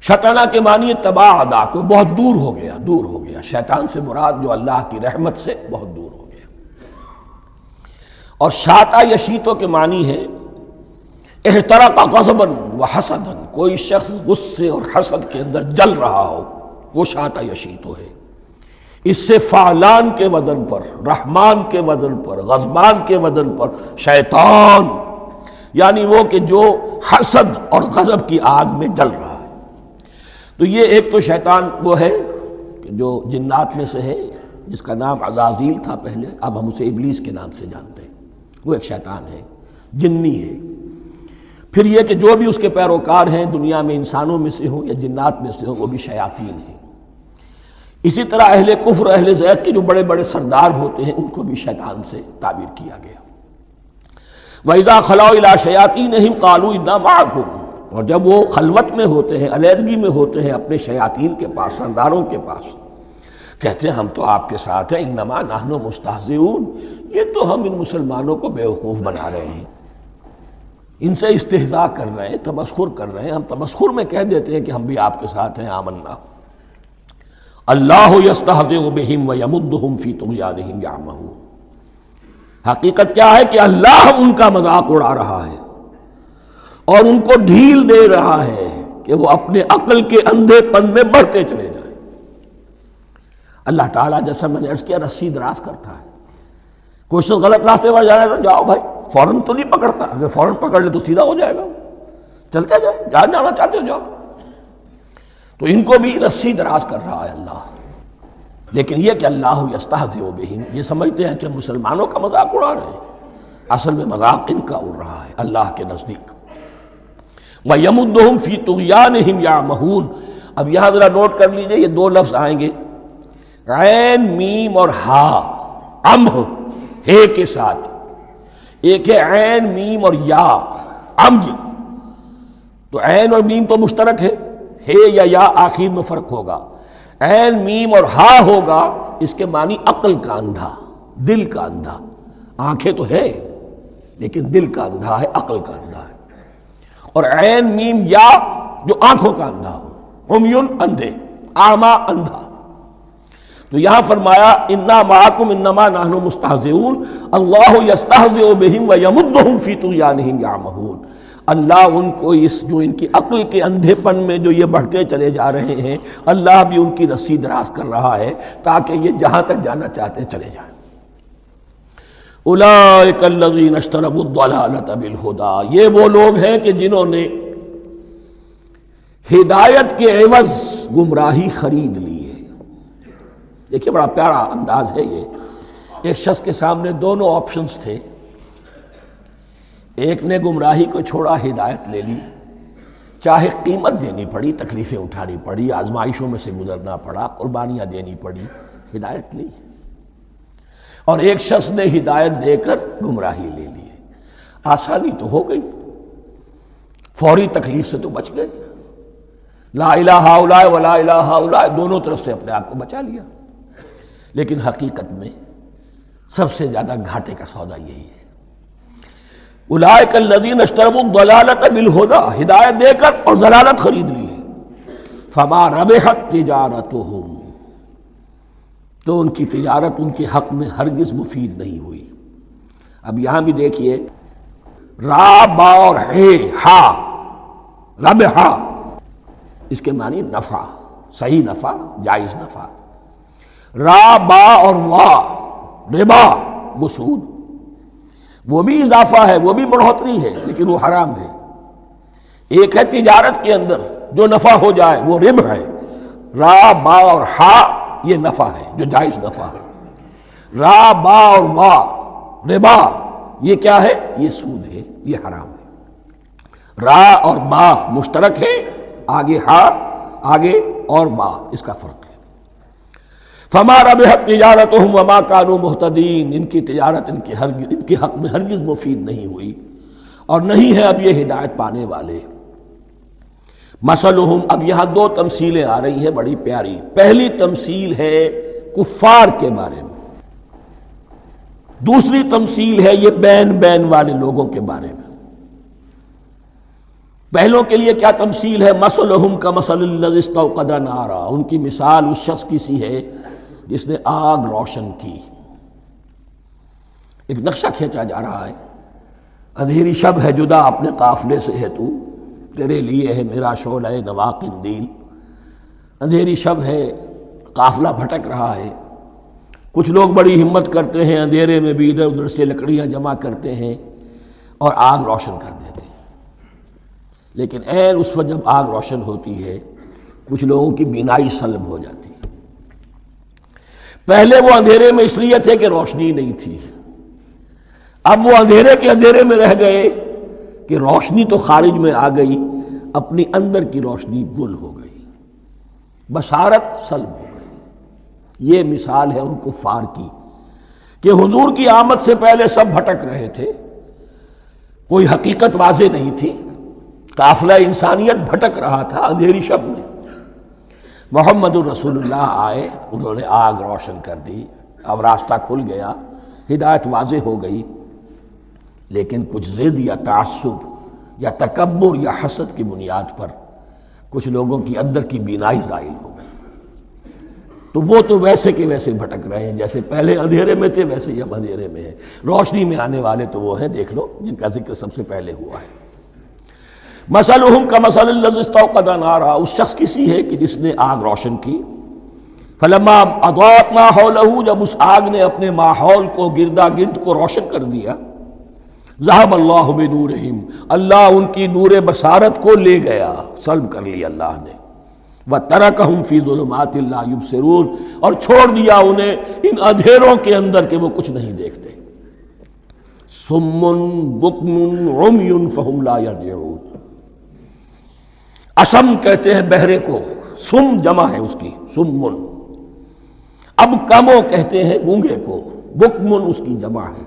B: شطنہ کے معنی تباعدا، کو بہت دور ہو گیا، دور ہو گیا۔ شیطان سے مراد جو اللہ کی رحمت سے بہت دور ہو گیا۔ اور شاتا یشیتو کے معنی ہے احترق غضبا وحسدا، کوئی شخص غصے اور حسد کے اندر جل رہا ہو، وہ شاتا یشیتو ہے۔ اس سے فعلان کے وزن پر، رحمان کے وزن پر، غضبان کے وزن پر شیطان، یعنی وہ کہ جو حسد اور غضب کی آگ میں جل رہا ہے۔ تو یہ ایک تو شیطان وہ ہے کہ جو جنات میں سے ہے، جس کا نام عزازیل تھا پہلے، اب ہم اسے ابلیس کے نام سے جانتے ہیں، وہ ایک شیطان ہے، جنی ہے۔ پھر یہ کہ جو بھی اس کے پیروکار ہیں دنیا میں، انسانوں میں سے ہوں یا جنات میں سے ہوں، وہ بھی شیاطین ہیں۔ اسی طرح اہل کفر، اہل زیغ کے جو بڑے بڑے سردار ہوتے ہیں، ان کو بھی شیطان سے تعبیر کیا گیا۔ وَإِذَا خَلَوْا إِلَىٰ شَيَاطِینِهِمْ قَالُوا إِنَّا مَعَكُمْ، اور جب وہ خلوت میں ہوتے ہیں، علیحدگی میں ہوتے ہیں اپنے شیاطین کے پاس، سرداروں کے پاس، کہتے ہیں ہم تو آپ کے ساتھ ہیں، إِنَّمَا نَحْنُ مُسْتَهْزِئُونَ، یہ تو ہم ان مسلمانوں کو بیوقوف بنا رہے ہیں، ان سے استہزاء کر رہے ہیں، تمسخر کر رہے ہیں۔ ہم تمسخر میں کہہ دیتے ہیں کہ ہم بھی آپ کے ساتھ ہیں، آمنا۔ اللہ یستہزئ بہم ویمدہم فی طغیانہم یعمہون، حقیقت کیا ہے کہ اللہ ان کا مذاق اڑا رہا ہے اور ان کو ڈھیل دے رہا ہے کہ وہ اپنے عقل کے اندھے پن میں بڑھتے چلے جائیں۔ اللہ تعالیٰ جیسا میں نے عرض کیا رسی دراز کرتا ہے، کوئی شخص غلط راستے پر جانا ہے تو جاؤ بھائی، فوراً تو نہیں پکڑتا، اگر فوراً پکڑ لے تو سیدھا ہو جائے گا، چلتے جائے، جہاں جانا چاہتے ہو جاؤ۔ تو ان کو بھی رسی دراز کر رہا ہے اللہ، لیکن یہ کہ اللہ یستہزئ بہم، یہ سمجھتے ہیں کہ مسلمانوں کا مذاق اڑا رہے ہیں، اصل میں مذاق ان کا اڑ رہا ہے اللہ کے نزدیک۔ وَيَمُدُّهُمْ فِي طُغْيَانِهِمْ يَعْمَهُونَ، اب یہاں ذرا نوٹ کر لیجئے، یہ دو لفظ آئیں گے، عین میم اور ہا، عمہ ہے کے ساتھ، ایک ہے عین میم اور یا، عمج، تو عین اور میم تو مشترک ہے یا آخر میں فرق ہوگا۔ عین میم اور ہا ہوگا، اس کے معنی عقل کا اندھا، دل کا اندھا۔ آنکھیں تو ہے لیکن دل کا اندھا ہے، عقل کا اندھا ہے۔ اور عین میم یا جو آنکھوں کا اندھا ہو، عمیٌ اندھے، اعمیٰ اندھا۔ تو یہاں فرمایا انا معکم انما نحن مستہزئون اللہ یستہزئ بہم ویمدہم فی طغیانہم یعمہون۔ اللہ ان کو اس جو ان کی عقل کے اندھے پن میں جو یہ بڑھتے چلے جا رہے ہیں، اللہ بھی ان کی رسی دراز کر رہا ہے تاکہ یہ جہاں تک جانا چاہتے ہیں چلے جائیں۔ اولئک الذین اشتروا الضلالۃ بالہدی، یہ وہ لوگ ہیں کہ جنہوں نے ہدایت کے عوض گمراہی خرید لی ہے۔ دیکھیے بڑا پیارا انداز ہے یہ۔ ایک شخص کے سامنے دونوں آپشنز تھے، ایک نے گمراہی کو چھوڑا، ہدایت لے لی، چاہے قیمت دینی پڑی، تکلیفیں اٹھانی پڑی، آزمائشوں میں سے گزرنا پڑا، قربانیاں دینی پڑی، ہدایت لی۔ اور ایک شخص نے ہدایت دے کر گمراہی لے لی۔ آسانی تو ہو گئی، فوری تکلیف سے تو بچ گئے، لا الہ ہؤلاء ولا الہ ہؤلاء، دونوں طرف سے اپنے آپ کو بچا لیا۔ لیکن حقیقت میں سب سے زیادہ گھاٹے کا سودا یہی ہے۔ اولئک الذین اشتروا الضلالۃ بالہدی، ہدایت دے کر اور ضلالت خرید لی ہے۔ فما ربحت تجارتہم، تو ان کی تجارت ان کے حق میں ہرگز مفید نہیں ہوئی۔ اب یہاں بھی دیکھیے، را با اور ہے ہا، ربحا، اس کے معنی نفع، صحیح نفع، جائز نفع۔ را با اور وا، ربا، وہ وہ بھی اضافہ ہے، وہ بھی بڑھوتری ہے، لیکن وہ حرام ہے۔ ایک ہے تجارت کے اندر جو نفع ہو جائے وہ ربح ہے، را با اور ہا یہ نفع ہے جو جائز نفع ہے۔ را با اور وا، ربا، یہ کیا ہے؟ یہ سود ہے، یہ حرام ہے۔ را اور با مشترک ہے، آگے ہا، آگے اور با، اس کا فرق ہے۔ فما ربحت تجارتہم وما کانوا مہتدین، ان کی تجارت ان کے حق میں ہرگز مفید نہیں ہوئی اور نہیں ہے اب یہ ہدایت پانے والے۔ مثلہم، اب یہاں دو تمثیلیں آ رہی ہیں بڑی پیاری۔ پہلی تمثیل ہے کفار کے بارے میں، دوسری تمثیل ہے یہ بین والے لوگوں کے بارے میں۔ پہلوں کے لیے کیا تمثیل ہے؟ مثلہم کمثل الذی استوقد نارا، ان کی مثال اس شخص کی سی ہے جس نے آگ روشن کی۔ ایک نقشہ کھینچا جا رہا ہے، اندھیری شب ہے جدا اپنے قافلے سے ہے تو، تیرے لیے ہے میرا شعلہ نوا قندیل۔ اندھیری شب ہے، قافلہ بھٹک رہا ہے، کچھ لوگ بڑی ہمت کرتے ہیں، اندھیرے میں بھی ادھر ادھر سے لکڑیاں جمع کرتے ہیں اور آگ روشن کر دیتے ہیں۔ لیکن عین اس وقت جب آگ روشن ہوتی ہے کچھ لوگوں کی بینائی سلب ہو جاتی ہے۔ پہلے وہ اندھیرے میں اس لیے تھے کہ روشنی نہیں تھی، اب وہ اندھیرے کے اندھیرے میں رہ گئے کہ روشنی تو خارج میں آ گئی، اپنی اندر کی روشنی گل ہو گئی، بصارت سلب ہو گئی۔ یہ مثال ہے ان کفار کی کہ حضور کی آمد سے پہلے سب بھٹک رہے تھے، کوئی حقیقت واضح نہیں تھی، قافلہ انسانیت بھٹک رہا تھا اندھیری شب میں۔ محمد الرسول اللہ آئے، انہوں نے آگ روشن کر دی، اب راستہ کھل گیا، ہدایت واضح ہو گئی۔ لیکن کچھ ضد یا تعصب یا تکبر یا حسد کی بنیاد پر کچھ لوگوں کی اندر کی بینائی زائل ہو گئی، تو وہ تو ویسے کے ویسے بھٹک رہے ہیں، جیسے پہلے اندھیرے میں تھے ویسے ہی اب اندھیرے میں ہیں۔ روشنی میں آنے والے تو وہ ہیں، دیکھ لو جن کا ذکر سب سے پہلے ہوا ہے۔ مثلہم کمثل الذی استوقد نارا، اس شخص کی سی ہے کہ جس نے آگ روشن کی۔ فلما اضاءت ما حولہ، جب اس آگ نے اپنے ماحول کو، گردا گرد کو روشن کر دیا، ذہب اللہ بنورہم، اللہ ان کی نور بصارت کو لے گیا، سلب کر لیا اللہ نے۔ وترکہم فی ظلمات لا یبصرون، اور چھوڑ دیا انہیں ان اندھیروں کے اندر کہ وہ کچھ نہیں دیکھتے۔ صم بکم عمی فہم لا یرجعون، اسم کہتے ہیں بہرے کو، سم جمع ہے اس کی، سمن۔ اب کمو کہتے ہیں گونگے کو، بکمن اس کی جمع ہے۔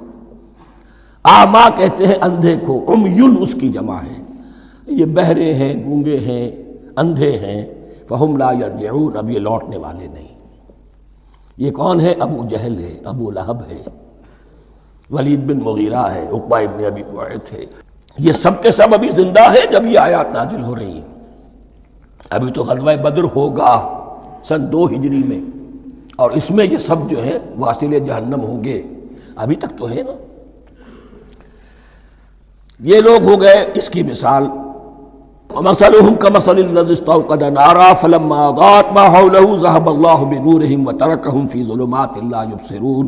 B: آما کہتے ہیں اندھے کو، عمیون اس کی جمع ہے۔ یہ بہرے ہیں، گونگے ہیں، اندھے ہیں، فہم لا یرجعون، اب یہ لوٹنے والے نہیں۔ یہ کون ہے؟ ابو جہل ہے، ابو لہب ہے، ولید بن مغیرہ ہے، عقبہ ابن ابی معیط ہے، یہ سب کے سب ابھی زندہ ہیں جب یہ آیات نازل ہو رہی ہیں۔ ابھی تو غزوہ بدر ہوگا سن 2 ہجری میں، اور اس میں یہ سب جو ہیں واصل جہنم ہوں گے، ابھی تک تو ہے نا۔ یہ لوگ ہو گئے اس کی مثال۔ وَمَثَلُهُمْ كَمَثَلِ الَّذِي اسْتَوْقَدَ نَارًا فَلَمَّا أَضَاءَتْ مَا حَوْلَهُ ذَهَبَ اللَّهُ بِنُورِهِمْ وَتَرَكَهُمْ فِي ظُلُمَاتٍ لَا يُبْصِرُونَ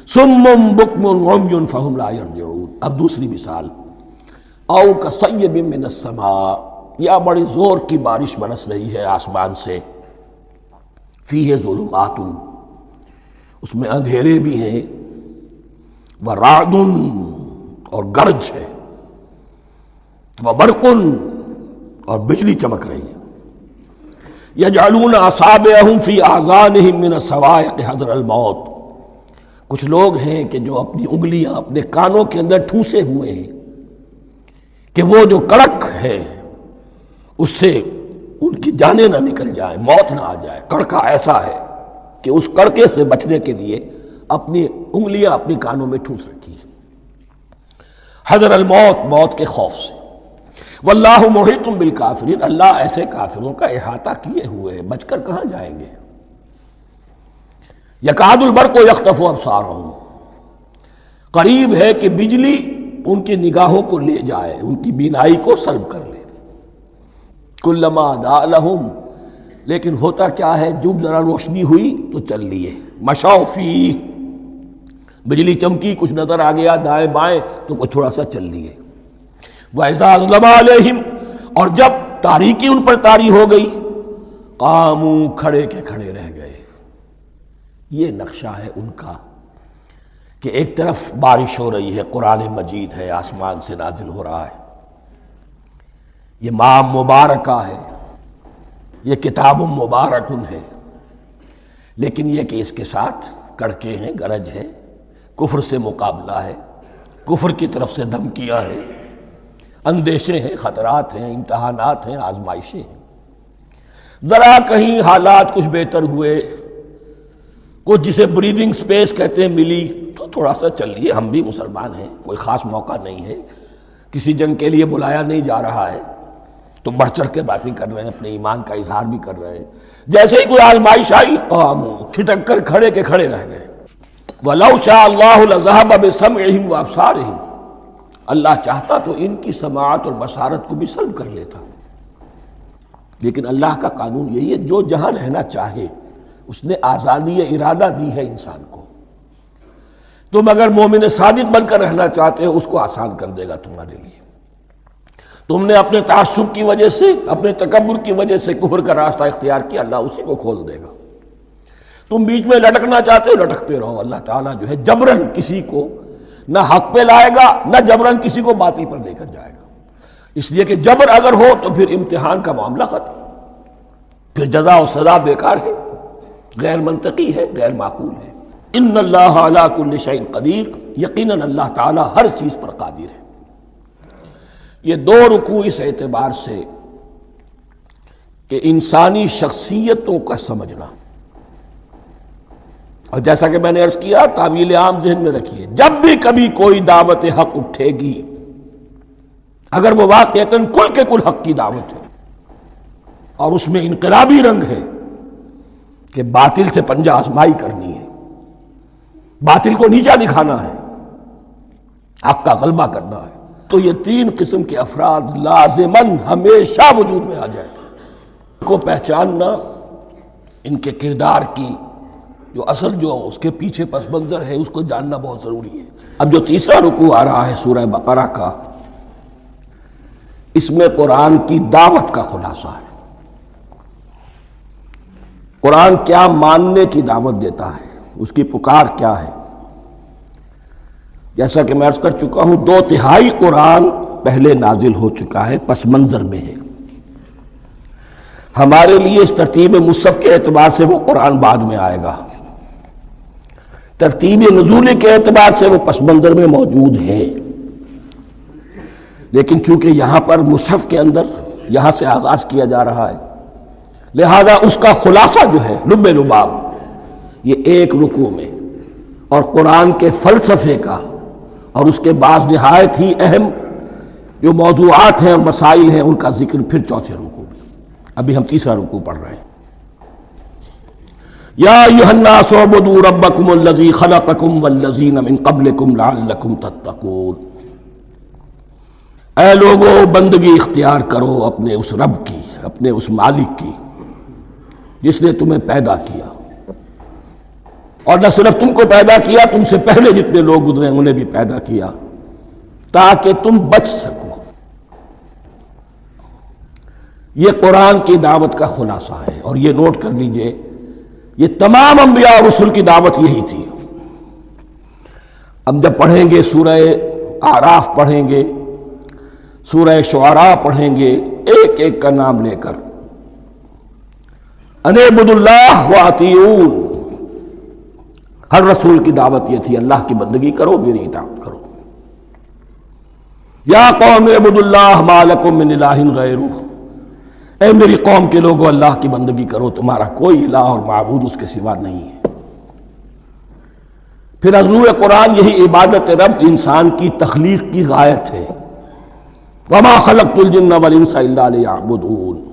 B: صُمٌّ بُكْمٌ عُمْيٌ فَهُمْ لَا يَرْجِعُونَ۔ اب دوسری مثال، أَوْ كَصَيِّبٍ مِّنَ السَّمَاءِ، یا بڑی زور کی بارش برس رہی ہے آسمان سے، فِيهِ ظُلُمَاتٌ، اس میں اندھیرے بھی ہیں، وَرَعْدٌ، اور گرج ہے، وَبَرْقٌ، اور بجلی چمک رہی ہے، یجعلون اصابعهم فی اذانهم من الصواعق حذر الموت، کچھ لوگ ہیں کہ جو اپنی انگلیاں اپنے کانوں کے اندر ٹھوسے ہوئے ہیں کہ وہ جو کڑک ہے اس سے ان کی جانیں نہ نکل جائیں، موت نہ آ جائے۔ کڑکا ایسا ہے کہ اس کڑکے سے بچنے کے لیے اپنی انگلیاں اپنی کانوں میں ٹھوس رکھی ہیں، حذر الموت، موت کے خوف سے۔ واللہ محیط بالکافرین، اللہ ایسے کافروں کا احاطہ کیے ہوئے ہیں، بچ کر کہاں جائیں گے۔ یکاد البرق یخطف ابصارہم، قریب ہے کہ بجلی ان کی نگاہوں کو لے جائے، ان کی بینائی کو سلب کر لے۔ کلما اضاء لہم، لیکن ہوتا کیا ہے، جب ذرا روشنی ہوئی تو چل لیے، مشوا فیہ، بجلی چمکی، کچھ نظر آ گیا دائیں بائیں تو کچھ تھوڑا سا چل لیے۔ وَإِذَا أَظْلَمَ عَلَيْهِمْ، اور جب تاریکی ان پر طاری ہو گئی، قاموا، کھڑے کے کھڑے رہ گئے۔ یہ نقشہ ہے ان کا کہ ایک طرف بارش ہو رہی ہے، قرآن مجید ہے، آسمان سے نازل ہو رہا ہے، یہ ماہ مبارکہ ہے، یہ کتاب مبارکن ہے، لیکن یہ کہ اس کے ساتھ کڑکے ہیں، گرج ہے، کفر سے مقابلہ ہے، کفر کی طرف سے دھمکیاں ہیں، اندیشے ہیں، خطرات ہیں، امتحانات ہیں، آزمائشیں ہیں۔ ذرا کہیں حالات کچھ بہتر ہوئے، کچھ جسے بریدنگ سپیس کہتے ہیں ملی، تو تھوڑا سا چل لیے، ہم بھی مسلمان ہیں، کوئی خاص موقع نہیں ہے، کسی جنگ کے لیے بلایا نہیں جا رہا ہے، تو بڑھ چڑھ کے باتیں کر رہے ہیں، اپنے ایمان کا اظہار بھی کر رہے ہیں۔ جیسے ہی کوئی آزمائش آئی، قاموا، ٹھٹک کر کھڑے کے کھڑے رہ گئے۔ وَلَوْ شَاءَ اللَّهُ لَذَهَبَ بِسَمْعِهِمْ وَأَبْصَارِهِمْ، اللہ چاہتا تو ان کی سماعت اور بصارت کو بھی سلب کر لیتا، لیکن اللہ کا قانون یہی ہے، جو جہاں رہنا چاہے اس نے آزادی ارادہ دی ہے انسان کو۔ تم اگر مومن صادق بن کر رہنا چاہتے ہو، اس کو آسان کر دے گا تمہارے لیے۔ تم نے اپنے تعصب کی وجہ سے، اپنے تکبر کی وجہ سے کفر کا راستہ اختیار کیا، اللہ اسی کو کھول دے گا۔ تم بیچ میں لٹکنا چاہتے ہو، لٹکتے رہو، اللہ تعالیٰ جو ہے جبراً کسی کو نہ حق پہ لائے گا، نہ جبراً کسی کو باطل پر لے کر جائے گا، اس لیے کہ جبر اگر ہو تو پھر امتحان کا معاملہ ختم، پھر جزا و سزا بیکار ہے، غیر منطقی ہے، غیر معقول ہے۔ ان اللہ علی کل شیء قدیر، یقیناً اللہ تعالیٰ ہر چیز پر قادر ہے۔ یہ 2 رکوع اس اعتبار سے کہ انسانی شخصیتوں کا سمجھنا، اور جیسا کہ میں نے عرض کیا، تعویل عام ذہن میں رکھیے، جب بھی کبھی کوئی دعوت حق اٹھے گی، اگر وہ واقعتاً کل کے کل حق کی دعوت ہے اور اس میں انقلابی رنگ ہے کہ باطل سے پنجہ آزمائی کرنی ہے، باطل کو نیچا دکھانا ہے، حق کا غلبہ کرنا ہے، تو یہ 3 قسم کے افراد لازماً ہمیشہ وجود میں آ جائیں گے۔ ان کو پہچاننا، ان کے کردار کی جو اصل جو اس کے پیچھے پس منظر ہے، اس کو جاننا بہت ضروری ہے۔ اب جو تیسرا رکوع آ رہا ہے سورہ بقرہ کا، اس میں قرآن کی دعوت کا خلاصہ ہے۔ قرآن کیا ماننے کی دعوت دیتا ہے، اس کی پکار کیا ہے۔ جیسا کہ میں عرض کر چکا ہوں، 2/3 قرآن پہلے نازل ہو چکا ہے، پس منظر میں ہے۔ ہمارے لیے اس ترتیب مصحف کے اعتبار سے وہ قرآن بعد میں آئے گا، ترتیب نزول کے اعتبار سے وہ پس منظر میں موجود ہے، لیکن چونکہ یہاں پر مصحف کے اندر یہاں سے آغاز کیا جا رہا ہے، لہذا اس کا خلاصہ جو ہے لب لباب یہ ایک رکوع میں، اور قرآن کے فلسفے کا اور اس کے بعض نہایت ہی اہم جو موضوعات ہیں اور مسائل ہیں ان کا ذکر پھر چوتھے رکوع میں۔ ابھی ہم تیسرا رکوع پڑھ رہے ہیں۔ یا ایھا الناس اعبدوا ربکم الذی خلقکم والذین من قبلکم لعلکم تتقون۔ اے لوگو، بندگی اختیار کرو اپنے اس رب کی، اپنے اس مالک کی جس نے تمہیں پیدا کیا، اور نہ صرف تم کو پیدا کیا، تم سے پہلے جتنے لوگ گزرے انہیں بھی پیدا کیا تاکہ تم بچ سکو۔ یہ قرآن کی دعوت کا خلاصہ ہے، اور یہ نوٹ کر لیجئے یہ تمام انبیاء اور رسل کی دعوت یہی تھی۔ اب جب پڑھیں گے سورہ اعراف پڑھیں گے، سورہ شعراء پڑھیں گے، ایک ایک کا نام لے کر ان اعبدوا اللہ واطیعون، ہر رسول کی دعوت یہ تھی اللہ کی بندگی کرو، میری اطاعت کرو۔ یا قوم اعبدوا اللہ ما لکم من الہ غیرہ، اے میری قوم کے لوگوں اللہ کی بندگی کرو، تمہارا کوئی الہ اور معبود اس کے سوا نہیں ہے۔ پھر عضو قرآن یہی عبادت رب انسان کی تخلیق کی غایت ہے، وما خلقت الجن والانس الا لیعبدون،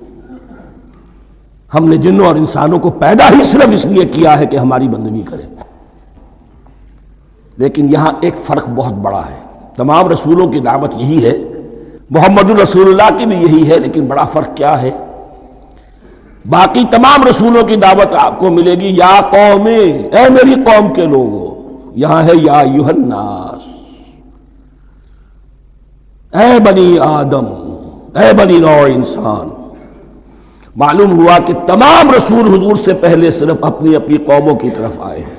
B: ہم نے جنوں اور انسانوں کو پیدا ہی صرف اس لیے کیا ہے کہ ہماری بندگی کریں۔ لیکن یہاں ایک فرق بہت بڑا ہے، تمام رسولوں کی دعوت یہی ہے، محمد الرسول اللہ کی بھی یہی ہے، لیکن بڑا فرق کیا ہے؟ باقی تمام رسولوں کی دعوت آپ کو ملے گی یا قوم، اے میری قوم کے لوگوں، یہاں ہے یا ایھا الناس، اے بنی آدم، اے بنی نوع انسان۔ معلوم ہوا کہ تمام رسول حضور سے پہلے صرف اپنی اپنی قوموں کی طرف آئے ہیں۔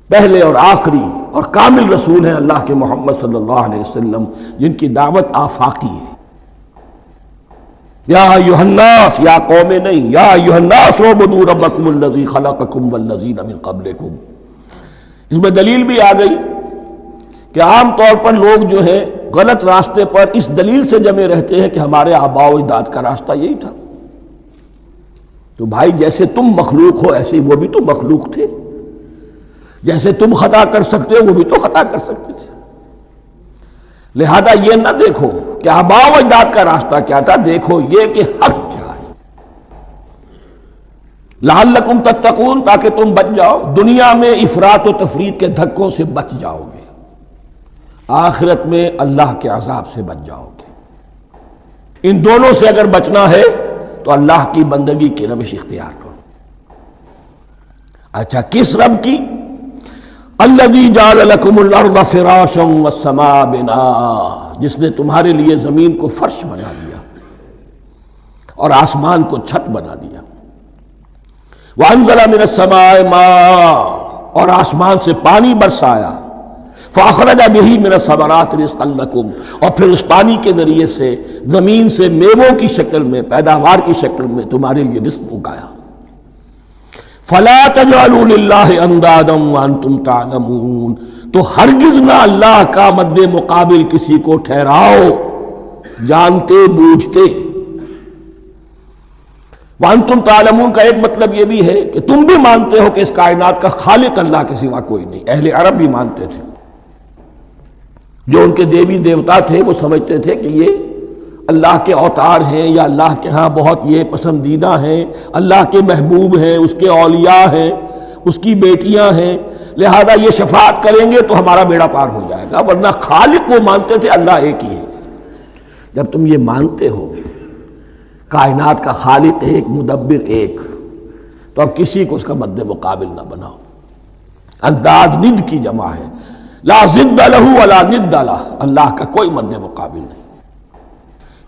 B: پہلے اور آخری اور کامل رسول ہیں اللہ کے محمد صلی اللہ علیہ وسلم، جن کی دعوت آفاقی ہے۔ یا ایھا الناس، یا قوم نہیں، یا ایھا الناس اعبدوا ربکم الذی خلقکم والذین من قبلکم۔ اس میں دلیل بھی آ گئی کہ عام طور پر لوگ جو ہے غلط راستے پر اس دلیل سے جمے رہتے ہیں کہ ہمارے آباء و اجداد کا راستہ یہی تھا۔ تو بھائی جیسے تم مخلوق ہو ایسے وہ بھی تو مخلوق تھے، جیسے تم خطا کر سکتے ہو وہ بھی تو خطا کر سکتے تھے۔ لہذا یہ نہ دیکھو کہ آباء و اجداد کا راستہ کیا تھا، دیکھو یہ کہ حق کیا ہے۔ لعلکم تتقون، تاکہ تم بچ جاؤ، دنیا میں افراط و تفریط کے دھکوں سے بچ جاؤ گے، آخرت میں اللہ کے عذاب سے بچ جاؤ گے۔ ان دونوں سے اگر بچنا ہے تو اللہ کی بندگی کی روش اختیار کرو۔ اچھا، کس رب کی؟ الذی جعل لکم الارض فراشا والسماء بناء، جس نے تمہارے لیے زمین کو فرش بنا دیا اور آسمان کو چھت بنا دیا۔ وانزل من السماء ماء، اور آسمان سے پانی برسایا۔ فاخرج بہ من الثمرات رزقا لکم، اور پھر اس پانی کے ذریعے سے زمین سے میووں کی شکل میں، پیداوار کی شکل میں تمہارے لیے رزق اگایا۔ فلا تجعلوا للہ اندادا وانتم تعلمون، تو ہرگز نہ اللہ کا مد مقابل کسی کو ٹھہراؤ جانتے بوجھتے۔ وانتم تعلمون کا ایک مطلب یہ بھی ہے کہ تم بھی مانتے ہو کہ اس کائنات کا خالق اللہ کے سوا کوئی نہیں۔ اہل عرب بھی مانتے تھے، جو ان کے دیوی دیوتا تھے وہ سمجھتے تھے کہ یہ اللہ کے اوتار ہیں، یا اللہ کے ہاں بہت یہ پسندیدہ ہیں، اللہ کے محبوب ہیں، اس کے اولیاء ہیں، اس کی بیٹیاں ہیں، لہذا یہ شفاعت کریں گے تو ہمارا بیڑا پار ہو جائے گا۔ ورنہ خالق وہ مانتے تھے اللہ ایک ہی ہے۔ جب تم یہ مانتے ہو کائنات کا خالق ایک، مدبر ایک، تو اب کسی کو اس کا مد مقابل نہ بناؤ۔ انداد ند کی جمع ہے، لا ضد لہ ولا ند لہ، اللہ کا کوئی مد مقابل نہیں۔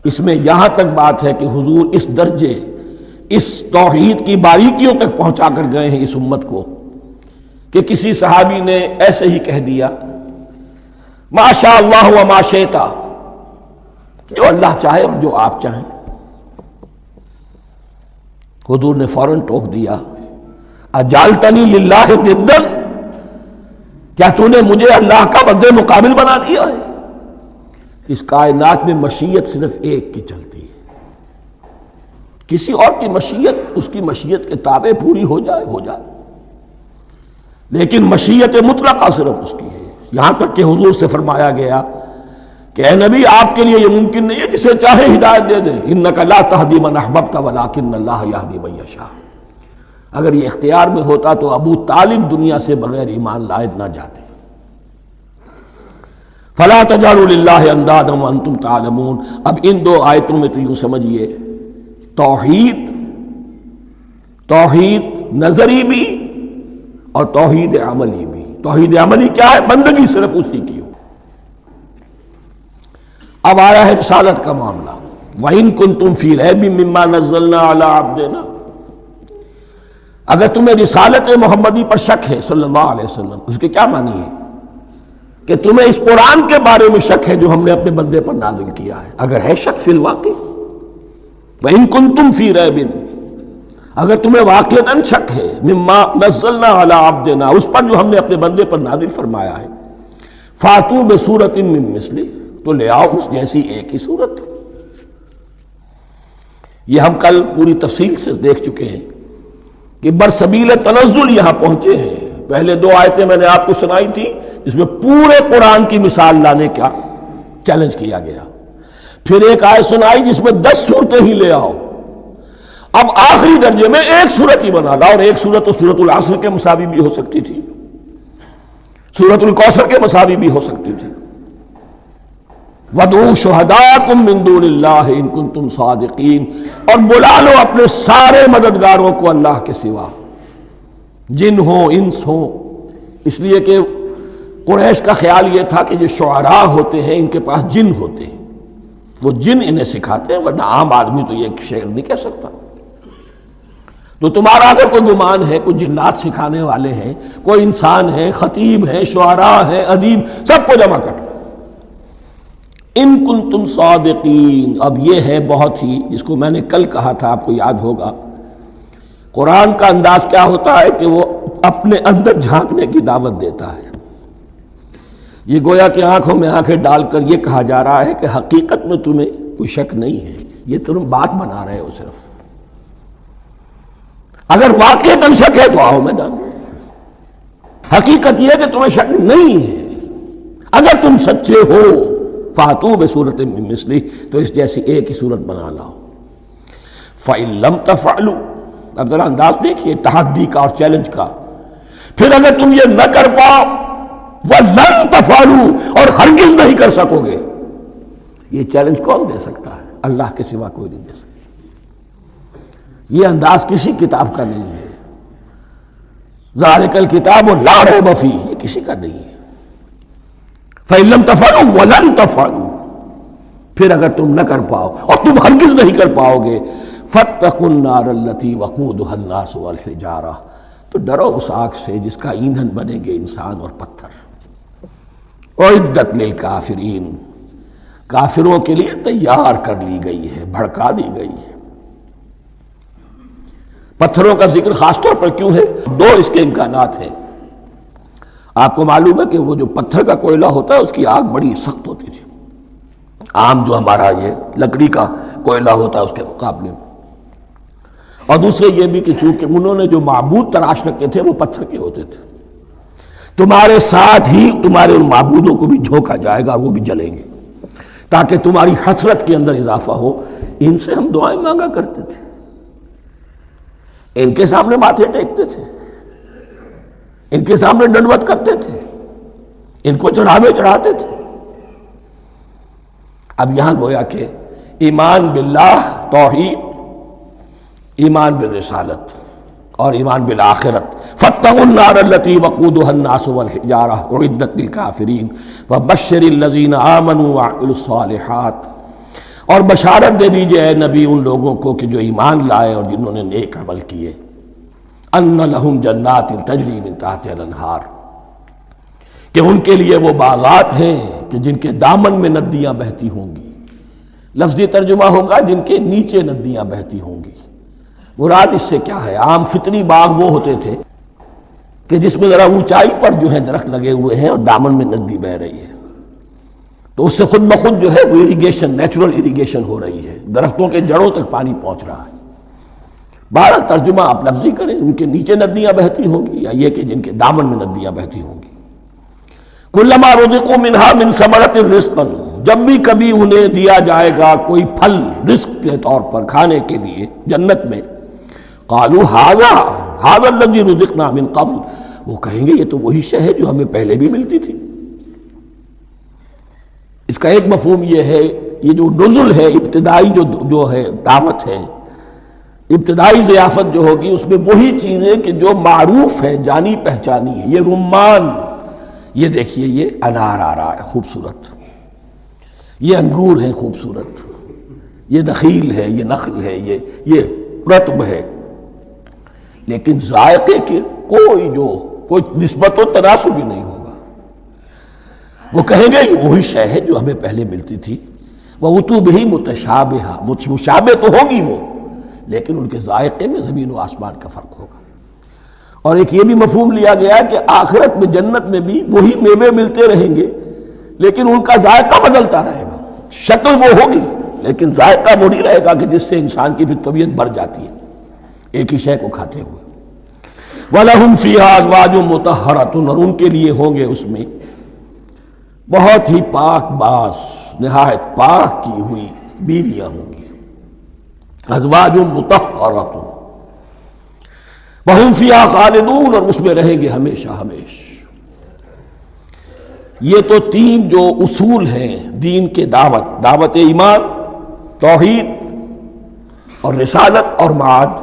B: اس میں یہاں تک بات ہے کہ حضور اس درجے، اس توحید کی باریکیوں تک پہنچا کر گئے ہیں اس امت کو کہ کسی صحابی نے ایسے ہی کہہ دیا ما شاء اللہ وما شئت، جو اللہ چاہے اور جو آپ چاہیں۔ حضور نے فوراً ٹوک دیا اجعلتنی للہ ندا، کیا تو نے مجھے اللہ کا مد مقابل بنا دیا ہے؟ اس کائنات میں مشیت صرف ایک کی چلتی ہے، کسی اور کی مشیت اس کی مشیت کے تابع پوری ہو جائے، لیکن مشیت مطلقہ صرف اس کی ہے۔ یہاں تک کہ حضور سے فرمایا گیا کہ اے نبی آپ کے لیے یہ ممکن نہیں ہے جسے چاہے ہدایت دے دیں، انک لا تہدی من احببت ولکن اللہ یہدی من یشاء۔ اگر یہ اختیار میں ہوتا تو ابو طالب دنیا سے بغیر ایمان لائے نہ جاتے۔ فلا تجعلوا للہ اندادا وانتم تعلمون۔ اب ان دو آیتوں میں تو یوں سمجھیے توحید نظری بھی اور توحید عملی بھی۔ توحید عملی کیا ہے؟ بندگی صرف اسی کی ہو۔ اب آیا ہے رسالت کا معاملہ، وَإِن كُنتُمْ فِي رَيْبٍ مِّمَّا نَزَّلْنَا عَلَىٰ عَبْدِنَا۔ اگر تمہیں رسالت محمدی پر شک ہے صلی اللہ علیہ وسلم، اس کے کیا معنی ہے؟ کہ تمہیں اس قرآن کے بارے میں شک ہے جو ہم نے اپنے بندے پر نازل کیا ہے۔ اگر ہے شک فی الواقع، وَإِن كُنتُمْ فِي رَيْبٍ، اگر تمہیں واقعتاً شک ہے مما نزلنا علی عبدنا، اس پر جو ہم نے اپنے بندے پر نازل فرمایا ہے، فاتو بسورۃ من مثلہ، تو لے آؤ اس جیسی ایک ہی صورت۔ یہ ہم کل پوری تفصیل سے دیکھ چکے ہیں کہ برسبیل تنزل یہاں پہنچے ہیں۔ پہلے دو آیتیں میں نے آپ کو سنائی تھی جس میں پورے قرآن کی مثال لانے کا چیلنج کیا گیا، پھر ایک آیت سنائی جس میں 10 صورتیں ہی لے آؤ، اب آخری درجے میں ایک صورت ہی بنا لاؤ، اور ایک صورت تو سورۃ العصر کے مساوی بھی ہو سکتی تھی، سورۃ الکوثر کے مساوی بھی ہو سکتی تھی۔ وَادْعُوا شُهَدَاءَكُم مِّن دُونِ اللَّهِ إِن كُنتُمْ صَادِقِينَ، اور بلا لو اپنے سارے مددگاروں کو اللہ کے سوا، جن ہوں انس ہوں، اس لیے کہ قریش کا خیال یہ تھا کہ جو شعراء ہوتے ہیں ان کے پاس جن ہوتے ہیں، وہ جن انہیں سکھاتے ہیں، ورنہ عام آدمی تو یہ شعر نہیں کہہ سکتا۔ تو تمہارا اگر کوئی گمان ہے کوئی جنات سکھانے والے ہیں، کوئی انسان ہے، خطیب ہیں، شعراء ہیں، ادیب، سب کو جمع کر، ان کنتم صادقین۔ اب یہ ہے بہت ہی، جس کو میں نے کل کہا تھا آپ کو یاد ہوگا، قرآن کا انداز کیا ہوتا ہے کہ وہ اپنے اندر جھانکنے کی دعوت دیتا ہے۔ یہ گویا کہ آنکھوں میں آنکھیں ڈال کر یہ کہا جا رہا ہے کہ حقیقت میں تمہیں کوئی شک نہیں ہے، یہ تم بات بنا رہے ہو صرف، اگر واقعتاً شک ہے تو آؤ میدان میں۔ حقیقت یہ ہے کہ تمہیں شک نہیں ہے، اگر تم سچے ہو فاتو بسورۃ من مثلہ، تو اس جیسی ایک ہی صورت بنا لاؤ۔ فإن لم تفعلوا، اب ذرا انداز دیکھیے تحدی کا اور چیلنج کا، پھر اگر تم یہ نہ کر پاؤ، وَلَن تَفْعَلُوا، اور ہرگز نہیں کر سکو گے، یہ چیلنج کون دے سکتا ہے؟ اللہ کے سوا کوئی نہیں دے سکتا۔ یہ انداز کسی کتاب کا نہیں ہے، ذَلِكَ الْكِتَابُ لَا رَيْبَ فِيهِ، یہ کسی کا نہیں ہے۔ فَإِن لَمْ تَفْعَلُوا وَلَن تَفْعَلُوا، پھر اگر تم نہ کر پاؤ اور تم ہرگز نہیں کر پاؤ گے، فَاتَّقُوا النَّارَ الَّتِي وَقُودُهَا النَّاسُ وَالْحِجَارَةُ، تو ڈرو اس آگ سے جس کا ایندھن بنے گے انسان اور پتھر۔ اعدت للکافرین، کافروں کے لیے تیار کر لی گئی ہے، بھڑکا دی گئی ہے۔ پتھروں کا ذکر خاص طور پر کیوں ہے؟ دو اس کے امکانات ہیں۔ آپ کو معلوم ہے کہ وہ جو پتھر کا کوئلہ ہوتا ہے اس کی آگ بڑی سخت ہوتی تھی، عام جو ہمارا یہ لکڑی کا کوئلہ ہوتا ہے اس کے مقابلے میں، اور دوسرے یہ بھی کہ چونکہ انہوں نے جو معبود تراش رکھے تھے وہ پتھر کے ہوتے تھے، تمہارے ساتھ ہی تمہارے ان معبودوں کو بھی جھونکا جائے گا اور وہ بھی جلیں گے، تاکہ تمہاری حسرت کے اندر اضافہ ہو۔ ان سے ہم دعائیں مانگا کرتے تھے، ان کے سامنے ماتھے ٹیکتے تھے، ان کے سامنے ڈنڈوت کرتے تھے، ان کو چڑھاوے چڑھاتے تھے۔ اب یہاں گویا کہ ایمان باللہ توحید، ایمان بالرسالت اور ایمان بالآخرت، فاتقوا النار التي وقودها الناس والحجارة اعدت للكافرين وبشر الذين آمنوا وعملوا الصالحات، اور بشارت دے دیجئے اے نبی ان لوگوں کو کہ جو ایمان لائے اور جنہوں نے نیک عمل کیے، ان لہم جنات تجری من تحتها الانہار، کہ ان کے لیے وہ باغات ہیں کہ جن کے دامن میں ندیاں بہتی ہوں گی۔ لفظی ترجمہ ہوگا جن کے نیچے ندیاں بہتی ہوں گی۔ مراد اس سے کیا ہے؟ عام فطری باغ وہ ہوتے تھے کہ جس میں ذرا اونچائی پر جو ہے درخت لگے ہوئے ہیں اور دامن میں ندی بہہ رہی ہے، تو اس سے خود بخود جو ہے وہ اریگیشن، نیچرل اریگیشن ہو رہی ہے، درختوں کے جڑوں تک پانی پہنچ رہا ہے۔ بہرحال ترجمہ آپ لفظی کریں، ان کے نیچے ندیاں بہتی ہوں گی یا یہ کہ جن کے دامن میں ندیاں بہتی ہوں گی۔ کلما رزقوا منہا من ثمرۃ رزقا، جب بھی کبھی انہیں دیا جائے گا کوئی پھل رزق کے طور پر کھانے کے لیے جنت میں، قالوا ھذا الذی رزقنا من قبل، وہ کہیں گے یہ تو وہی شے ہے جو ہمیں پہلے بھی ملتی تھی۔ اس کا ایک مفہوم یہ ہے، یہ جو نزل ہے ابتدائی جو ہے دعوت ہے، ابتدائی ضیافت جو ہوگی اس میں وہی چیزیں کہ جو معروف ہے، جانی پہچانی ہے۔ یہ رمان، یہ دیکھیے یہ انار آ رہا ہے خوبصورت، یہ انگور ہے خوبصورت، یہ نخیل ہے، یہ نخل ہے، یہ رطب ہے، لیکن ذائقے کی کوئی نسبت و تناسب بھی نہیں ہوگا۔ وہ کہیں گے یہ وہی شے ہے جو ہمیں پہلے ملتی تھی۔ وَأُتُوا بِهِ مُتَشَابِهًا، مشابہ تو ہوگی وہ، لیکن ان کے ذائقے میں زمین و آسمان کا فرق ہوگا۔ اور ایک یہ بھی مفہوم لیا گیا ہے کہ آخرت میں جنت میں بھی وہی میوے ملتے رہیں گے، لیکن ان کا ذائقہ بدلتا رہے گا۔ شکل وہ ہوگی لیکن ذائقہ وہی رہے گا کہ جس سے انسان کی بھی طبیعت بڑھ جاتی ہے ایک ہی شے کو کھاتے ہوئے۔ وَلَهُمْ فِيهَا أَزْوَاجٌ مُطَهَّرَةٌ، اور ان کے لیے ہوں گے اس میں بہت ہی پاک باز، نہایت پاک کی ہوئی بیویاں ہوں گی۔ ازواج مطہرۃ وہم فیہا خالدون، اور اس میں رہیں گے ہمیشہ ہمیش۔ یہ تو تین جو اصول ہیں دین کے دعوت ایمان، توحید اور رسالت اور معاد،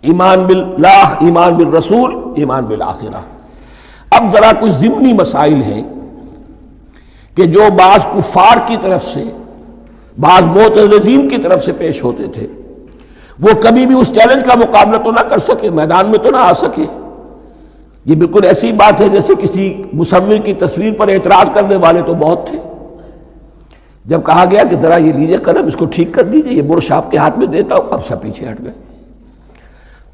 B: ایمان باللہ، ایمان بالرسول، ایمان بالآخرہ۔ اب ذرا کچھ ضمنی مسائل ہیں کہ جو بعض کفار کی طرف سے، بعض معتزلین کی طرف سے پیش ہوتے تھے، وہ کبھی بھی اس چیلنج کا مقابلہ تو نہ کر سکے، میدان میں تو نہ آ سکے۔ یہ بالکل ایسی بات ہے جیسے کسی مصور کی تصویر پر اعتراض کرنے والے تو بہت تھے۔ جب کہا گیا کہ ذرا یہ لیجیے قلم، اس کو ٹھیک کر دیجیے، یہ برش آپ کے ہاتھ میں دیتا ہوں، اب سب پیچھے ہٹ گئے۔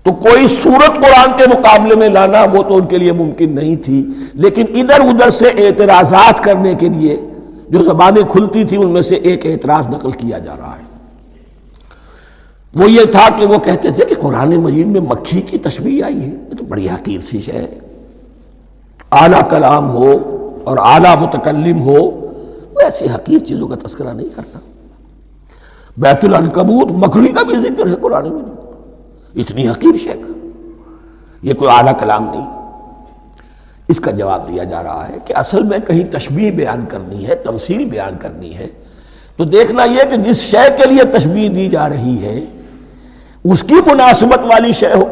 B: تو کوئی صورت قرآن کے مقابلے میں لانا وہ تو ان کے لیے ممکن نہیں تھی، لیکن ادھر ادھر سے اعتراضات کرنے کے لیے جو زبانیں کھلتی تھی ان میں سے ایک اعتراض نقل کیا جا رہا ہے۔ وہ یہ تھا کہ وہ کہتے تھے کہ قرآن مجید میں مکھی کی تشبیہ آئی ہے، یہ تو بڑی حقیر سی شے ہے، اعلیٰ کلام ہو اور اعلیٰ متکلم ہو وہ ایسی حقیر چیزوں کا تذکرہ نہیں کرتا۔ بیت العنکبوت، مکڑی کا بھی ذکر ہے قرآن میں، اتنی حقیر شے کا، یہ کوئی اعلیٰ کلام نہیں۔ اس کا جواب دیا جا رہا ہے کہ اصل میں کہیں تشبیہ بیان کرنی ہے، تمثیل بیان کرنی ہے، تو دیکھنا یہ کہ جس شے کے لیے تشبیہ دی جا رہی ہے اس کی مناسبت والی شے ہو۔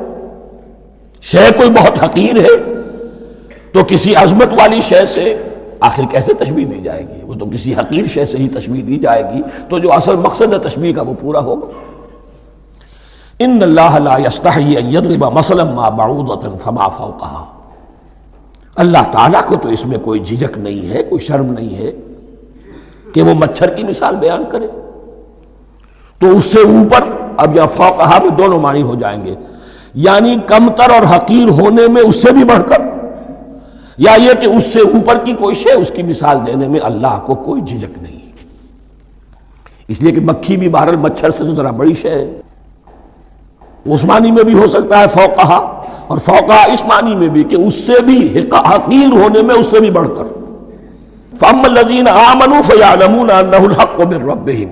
B: شے کوئی بہت حقیر ہے تو کسی عظمت والی شے سے آخر کیسے تشبیہ دی جائے گی؟ وہ تو کسی حقیر شے سے ہی تشبیہ دی جائے گی تو جو اصل مقصد ہے تشبیہ کا وہ پورا ہوگا۔ ان اللہ لا یستحیی ان یضرب مثلا ما بعوضۃ فما فوقہا، اللہ تعالیٰ کو تو اس میں کوئی جھجک نہیں ہے، کوئی شرم نہیں ہے کہ وہ مچھر کی مثال بیان کرے، تو اس سے اوپر، اب یا فوقہا میں دونوں معنی ہو جائیں گے، یعنی کمتر اور حقیر ہونے میں اس سے بھی بڑھ کر، یا یہ کہ اس سے اوپر کی کوئی شے اس کی مثال دینے میں اللہ کو کوئی جھجک نہیں، اس لیے کہ مکھی بھی بہرحال مچھر سے تو ذرا بڑی شے ہے۔ اس معنی میں بھی ہو سکتا ہے فوقہا، اور فوقہا اس معنی میں بھی کہ اس سے بھی حقیر ہونے میں اس سے بھی بڑھ کر۔ فَأَمَّا الَّذِينَ آمَنُوا فَيَعْلَمُونَ أَنَّهُ الْحَقُّ مِن رَّبِّهِمْ،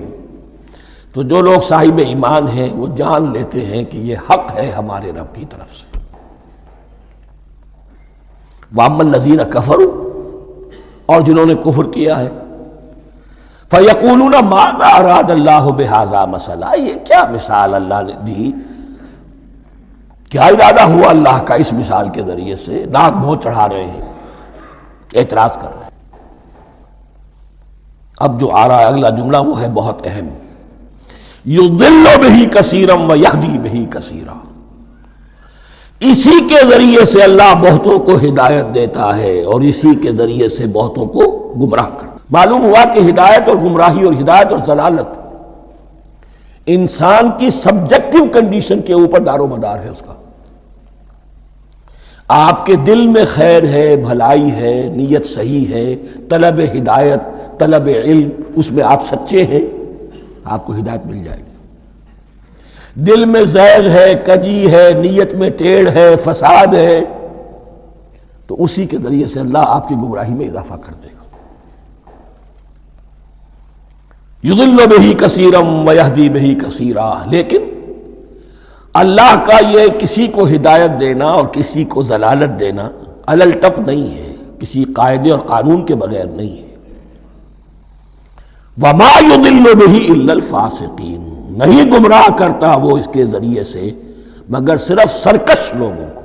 B: تو جو لوگ صاحب ایمان ہیں وہ جان لیتے ہیں کہ یہ حق ہے ہمارے رب کی طرف سے۔ وَأَمَّا الَّذِينَ كَفَرُوا، اور جنہوں نے کفر کیا ہے، فَيَقُولُونَ مَاذَا أَرَادَ اللَّهُ بِهَذَا مَثَلًا، یہ کیا مثال اللہ نے دی، کیا ارادہ ہوا اللہ کا اس مثال کے ذریعے سے؟ ناک منہ چڑھا رہے ہیں، اعتراض کر رہے ہیں۔ اب جو آ رہا ہے اگلا جملہ وہ ہے بہت اہم، یضل بہ کثیرا ویہدی بہ کثیرا، اسی کے ذریعے سے اللہ بہتوں کو ہدایت دیتا ہے اور اسی کے ذریعے سے بہتوں کو گمراہ کرتا۔ معلوم ہوا کہ ہدایت اور گمراہی اور ہدایت اور ضلالت انسان کی سبجیکٹو کنڈیشن کے اوپر دار و مدار ہے اس کا۔ آپ کے دل میں خیر ہے، بھلائی ہے، نیت صحیح ہے، طلب ہدایت، طلب علم، اس میں آپ سچے ہیں، آپ کو ہدایت مل جائے گی۔ دل میں زیغ ہے، کجی ہے، نیت میں ٹیڑھ ہے، فساد ہے، تو اسی کے ذریعے سے اللہ آپ کی گمراہی میں اضافہ کر دے گا۔ یضل بہ کثیرا ویہدی بہ کثیرا، لیکن اللہ کا یہ کسی کو ہدایت دینا اور کسی کو ضلالت دینا علل ٹپ نہیں ہے، کسی قاعدے اور قانون کے بغیر نہیں ہے۔ وما یضل بہ الا الفاسقین، نہیں گمراہ کرتا وہ اس کے ذریعے سے مگر صرف سرکش لوگوں کو،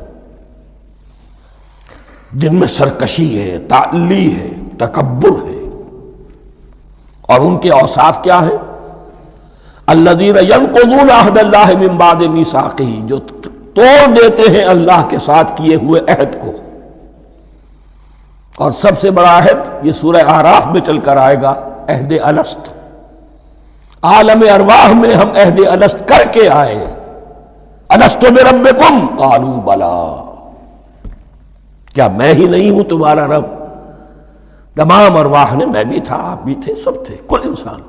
B: جن میں سرکشی ہے، تعلی ہے، تکبر ہے۔ اور ان کے اوصاف کیا ہے؟ الذین ینقضون عہد اللہ من بعد میثاقہ، جو توڑ دیتے ہیں اللہ کے ساتھ کیے ہوئے عہد کو۔ اور سب سے بڑا عہد یہ سورہ اعراف میں چل کر آئے گا، عہد الست۔ عالم ارواح میں ہم عہد الست کر کے آئے، الست بربکم قالوا بلا، کیا میں ہی نہیں ہوں تمہارا رب؟ تمام ارواح نے، میں بھی تھا، آپ بھی تھے، سب تھے، کل انسان،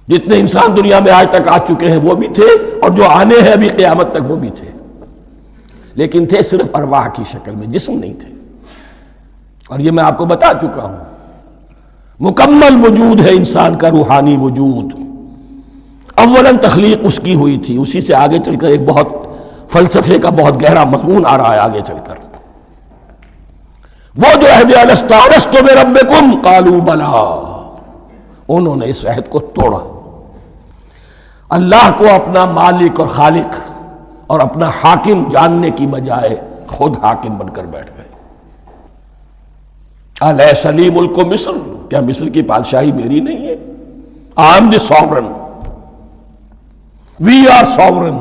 B: جتنے انسان دنیا میں آج تک آ چکے ہیں وہ بھی تھے، اور جو آنے ہیں ابھی قیامت تک وہ بھی تھے، لیکن تھے صرف ارواح کی شکل میں، جسم نہیں تھے۔ اور یہ میں آپ کو بتا چکا ہوں، مکمل وجود ہے انسان کا، روحانی وجود۔ اولاً تخلیق اس کی ہوئی تھی، اسی سے آگے چل کر ایک بہت فلسفے کا بہت گہرا مضمون آ رہا ہے آگے چل کر۔ وہ جو عہد الست الست بربکم قالوا بلا، انہوں نے اس عہد کو توڑا، اللہ کو اپنا مالک اور خالق اور اپنا حاکم جاننے کی بجائے خود حاکم بن کر بیٹھ گئے۔ الیس لی ملک مصر، کیا مصر کی بادشاہی میری نہیں ہے؟ I am the sovereign, we are sovereign,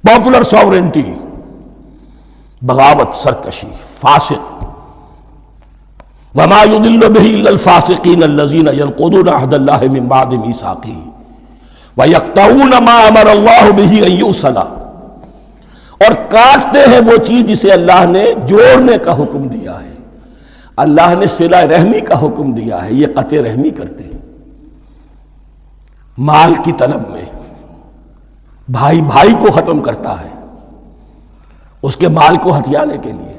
B: popular sovereignty, بغاوت، سرکشی، فاسق۔ وما يضل به الا الفاسقين الذين ينقضون عهد الله من بعد ميثاقه ويقطعون ما امر الله به ان يوصل، اور کاٹتے ہیں وہ چیز جسے اللہ نے جوڑنے کا حکم دیا ہے۔ اللہ نے صلہ رحمی کا حکم دیا ہے، یہ قطع رحمی کرتے ہیں۔ مال کی طلب میں بھائی بھائی کو ختم کرتا ہے، اس کے مال کو ہتھیانے کے لیے،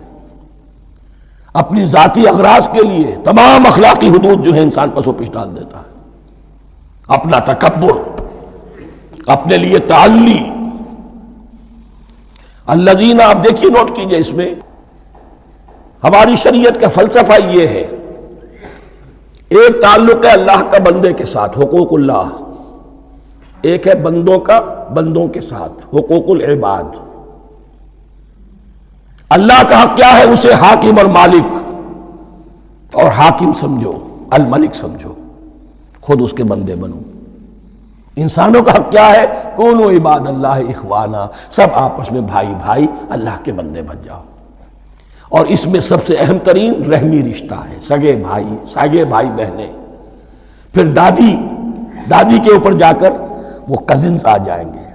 B: اپنی ذاتی اغراض کے لیے تمام اخلاقی حدود جو ہے انسان پس و پیش ڈال دیتا ہے۔ اپنا تکبر، اپنے لیے تعلی۔ الذین، آپ دیکھیے، نوٹ کیجئے، اس میں ہماری شریعت کا فلسفہ یہ ہے، ایک تعلق ہے اللہ کا بندے کے ساتھ، حقوق اللہ، ایک ہے بندوں کا بندوں کے ساتھ، حقوق العباد۔ اللہ کا حق کیا ہے؟ اسے حاکم اور مالک، اور حاکم سمجھو، الملک سمجھو، خود اس کے بندے بنو۔ انسانوں کا حق کیا ہے؟ کونوا عباد اللہ اخوانا، سب آپس میں بھائی بھائی اللہ کے بندے بن جاؤ۔ اور اس میں سب سے اہم ترین رحمی رشتہ ہے، سگے بھائی، سگے بھائی بہنیں، پھر دادی کے اوپر جا کر وہ کزنز آ جائیں گے،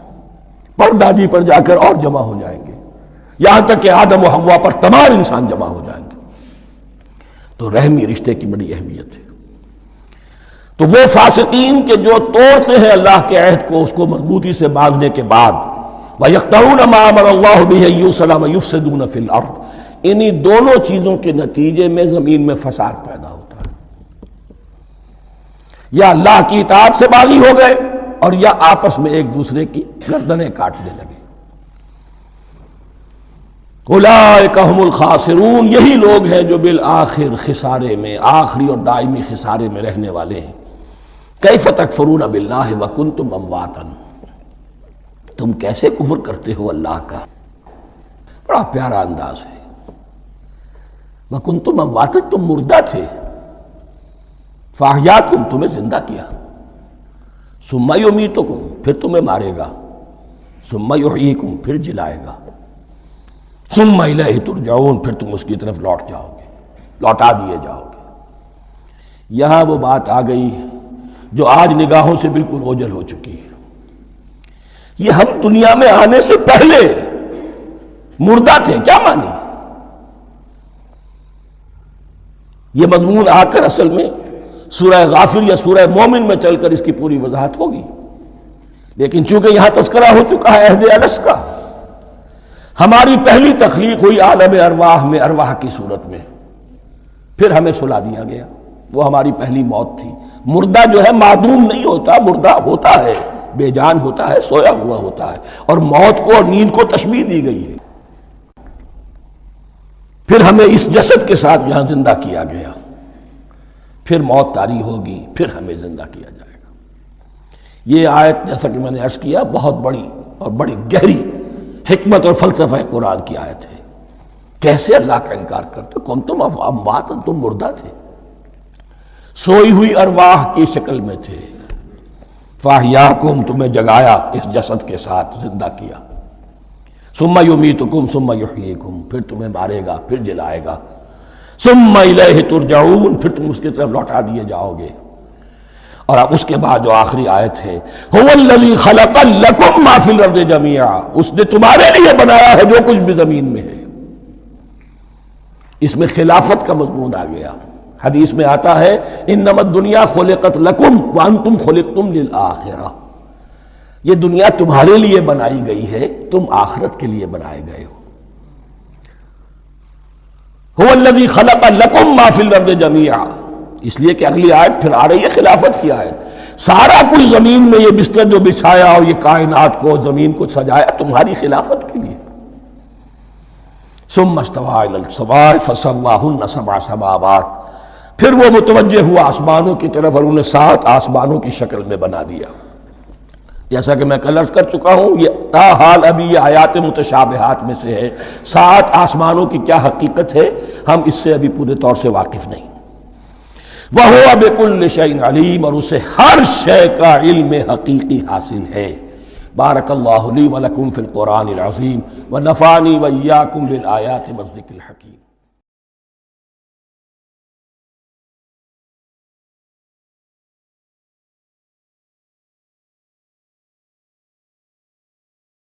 B: پر دادی پر جا کر اور جمع ہو جائیں گے، یہاں تک کہ آدم و حوا پر تمام انسان جمع ہو جائیں گے۔ تو رحمی رشتے کی بڑی اہمیت ہے۔ تو وہ فاسقین کے جو توڑتے ہیں اللہ کے عہد کو، اس کو مضبوطی سے باندھنے کے بعد، وَيَقْطَعُونَ مَا أَمَرَ اللَّهُ بِهِ أَن يُوصَلَ وَيُفْسِدُونَ فِي الْأَرْضِ، انہی دونوں چیزوں کے نتیجے میں زمین میں فساد پیدا ہوتا ہے۔ یا اللہ کی اطاعت سے باغی ہو گئے، اور یا آپس میں ایک دوسرے کی گردنیں کاٹنے لگے۔ اولئک ھم الخاسرون، یہی لوگ ہیں جو بالآخر خسارے میں، آخری اور دائمی خسارے میں رہنے والے ہیں۔ کیف تکفرون باللہ وکنتم امواتا، تم کیسے کفر کرتے ہو اللہ کا؟ بڑا پیارا انداز ہے۔ وکنتم امواتا، تم مردہ تھے، فاحیاکم، تمہیں زندہ کیا، ثم یمیتکم، پھر تمہیں مارے گا، ثم یحییکم، پھر جلائے گا، ثم الیہ ترجعون، پھر تم اس کی طرف لوٹ جاؤ گے، لوٹا دیے جاؤ گے۔ یہاں وہ بات آ گئی جو آج نگاہوں سے بالکل اوجھل ہو چکی ہے۔ یہ ہم دنیا میں آنے سے پہلے مردہ تھے، کیا مانی؟ یہ مضمون آ کر اصل میں سورہ غافر یا سورہ مومن میں چل کر اس کی پوری وضاحت ہوگی، لیکن چونکہ یہاں تذکرہ ہو چکا ہے عہد الست کا، ہماری پہلی تخلیق ہوئی عالم ارواح میں، ارواح کی صورت میں، پھر ہمیں سلا دیا گیا، وہ ہماری پہلی موت تھی۔ مردہ جو ہے معدوم نہیں ہوتا، مردہ ہوتا ہے، بے جان ہوتا ہے، سویا ہوا ہوتا ہے، اور موت کو اور نیند کو تشبیہ دی گئی ہے۔ پھر ہمیں اس جسد کے ساتھ یہاں زندہ کیا گیا، پھر موت طاری ہوگی، پھر ہمیں زندہ کیا جائے گا۔ یہ آیت جیسا کہ میں نے عرض کیا بہت بڑی اور بڑی گہری حکمت اور فلسفہ قرآن کی آیت ہے۔ کیسے اللہ کا انکار کرتے؟ کنتم اموات، تم مردہ تھے، سوئی ہوئی ارواح کی شکل میں تھے، فاحیاکم، تمہیں جگایا اس جسد کے ساتھ، زندہ کیا، ثم یمیتکم ثم یحییکم، پھر تمہیں مارے گا، پھر جلائے گا، ثم الیہ ترجعون، پھر تم اس کی طرف لوٹا دیے جاؤ گے۔ اور اب اس کے بعد جو آخری آیت ہے، هو الذی خلق لکم ما فی الارض جمیعا، اس نے تمہارے لیے بنایا ہے جو کچھ بھی زمین میں ہے۔ اس میں خلافت کا مضمون آ گیا۔ حدیث میں آتا ہے انما الدنیا خلقت لکم وانتم خلقتم للآخرہ، یہ دنیا تمہارے لیے بنائی گئی ہے، تم آخرت کے لیے بنائے گئے ہو۔ هو الذی خلق لکم ما فی الارض جمیعا، اس لیے کہ اگلی آیت پھر آ رہی ہے خلافت کی آیت۔ سارا کچھ زمین میں، یہ بستر جو بچھایا اور یہ کائنات کو، زمین کو سجایا تمہاری خلافت کے لیے۔ ثم استوى الى السماء فسواهن سبع سماوات، پھر وہ متوجہ ہوا آسمانوں کی طرف اور انہیں 7 آسمانوں کی شکل میں بنا دیا۔ جیسا کہ میں کل عرض کر چکا ہوں، یہ تاحال ابھی یہ آیات متشابہات میں سے ہے۔ 7 آسمانوں کی کیا حقیقت ہے ہم اس سے ابھی پورے طور سے واقف نہیں۔ وَهُوَ بِكُلِّ شَيْءٍ عَلِيمٌ، اور اسے ہر شے کا علم حقیقی حاصل ہے۔ بارک اللہ لی ولکم فی القرآن العظیم ونفعنی وإیاکم بالآیات والذکر الحکیم۔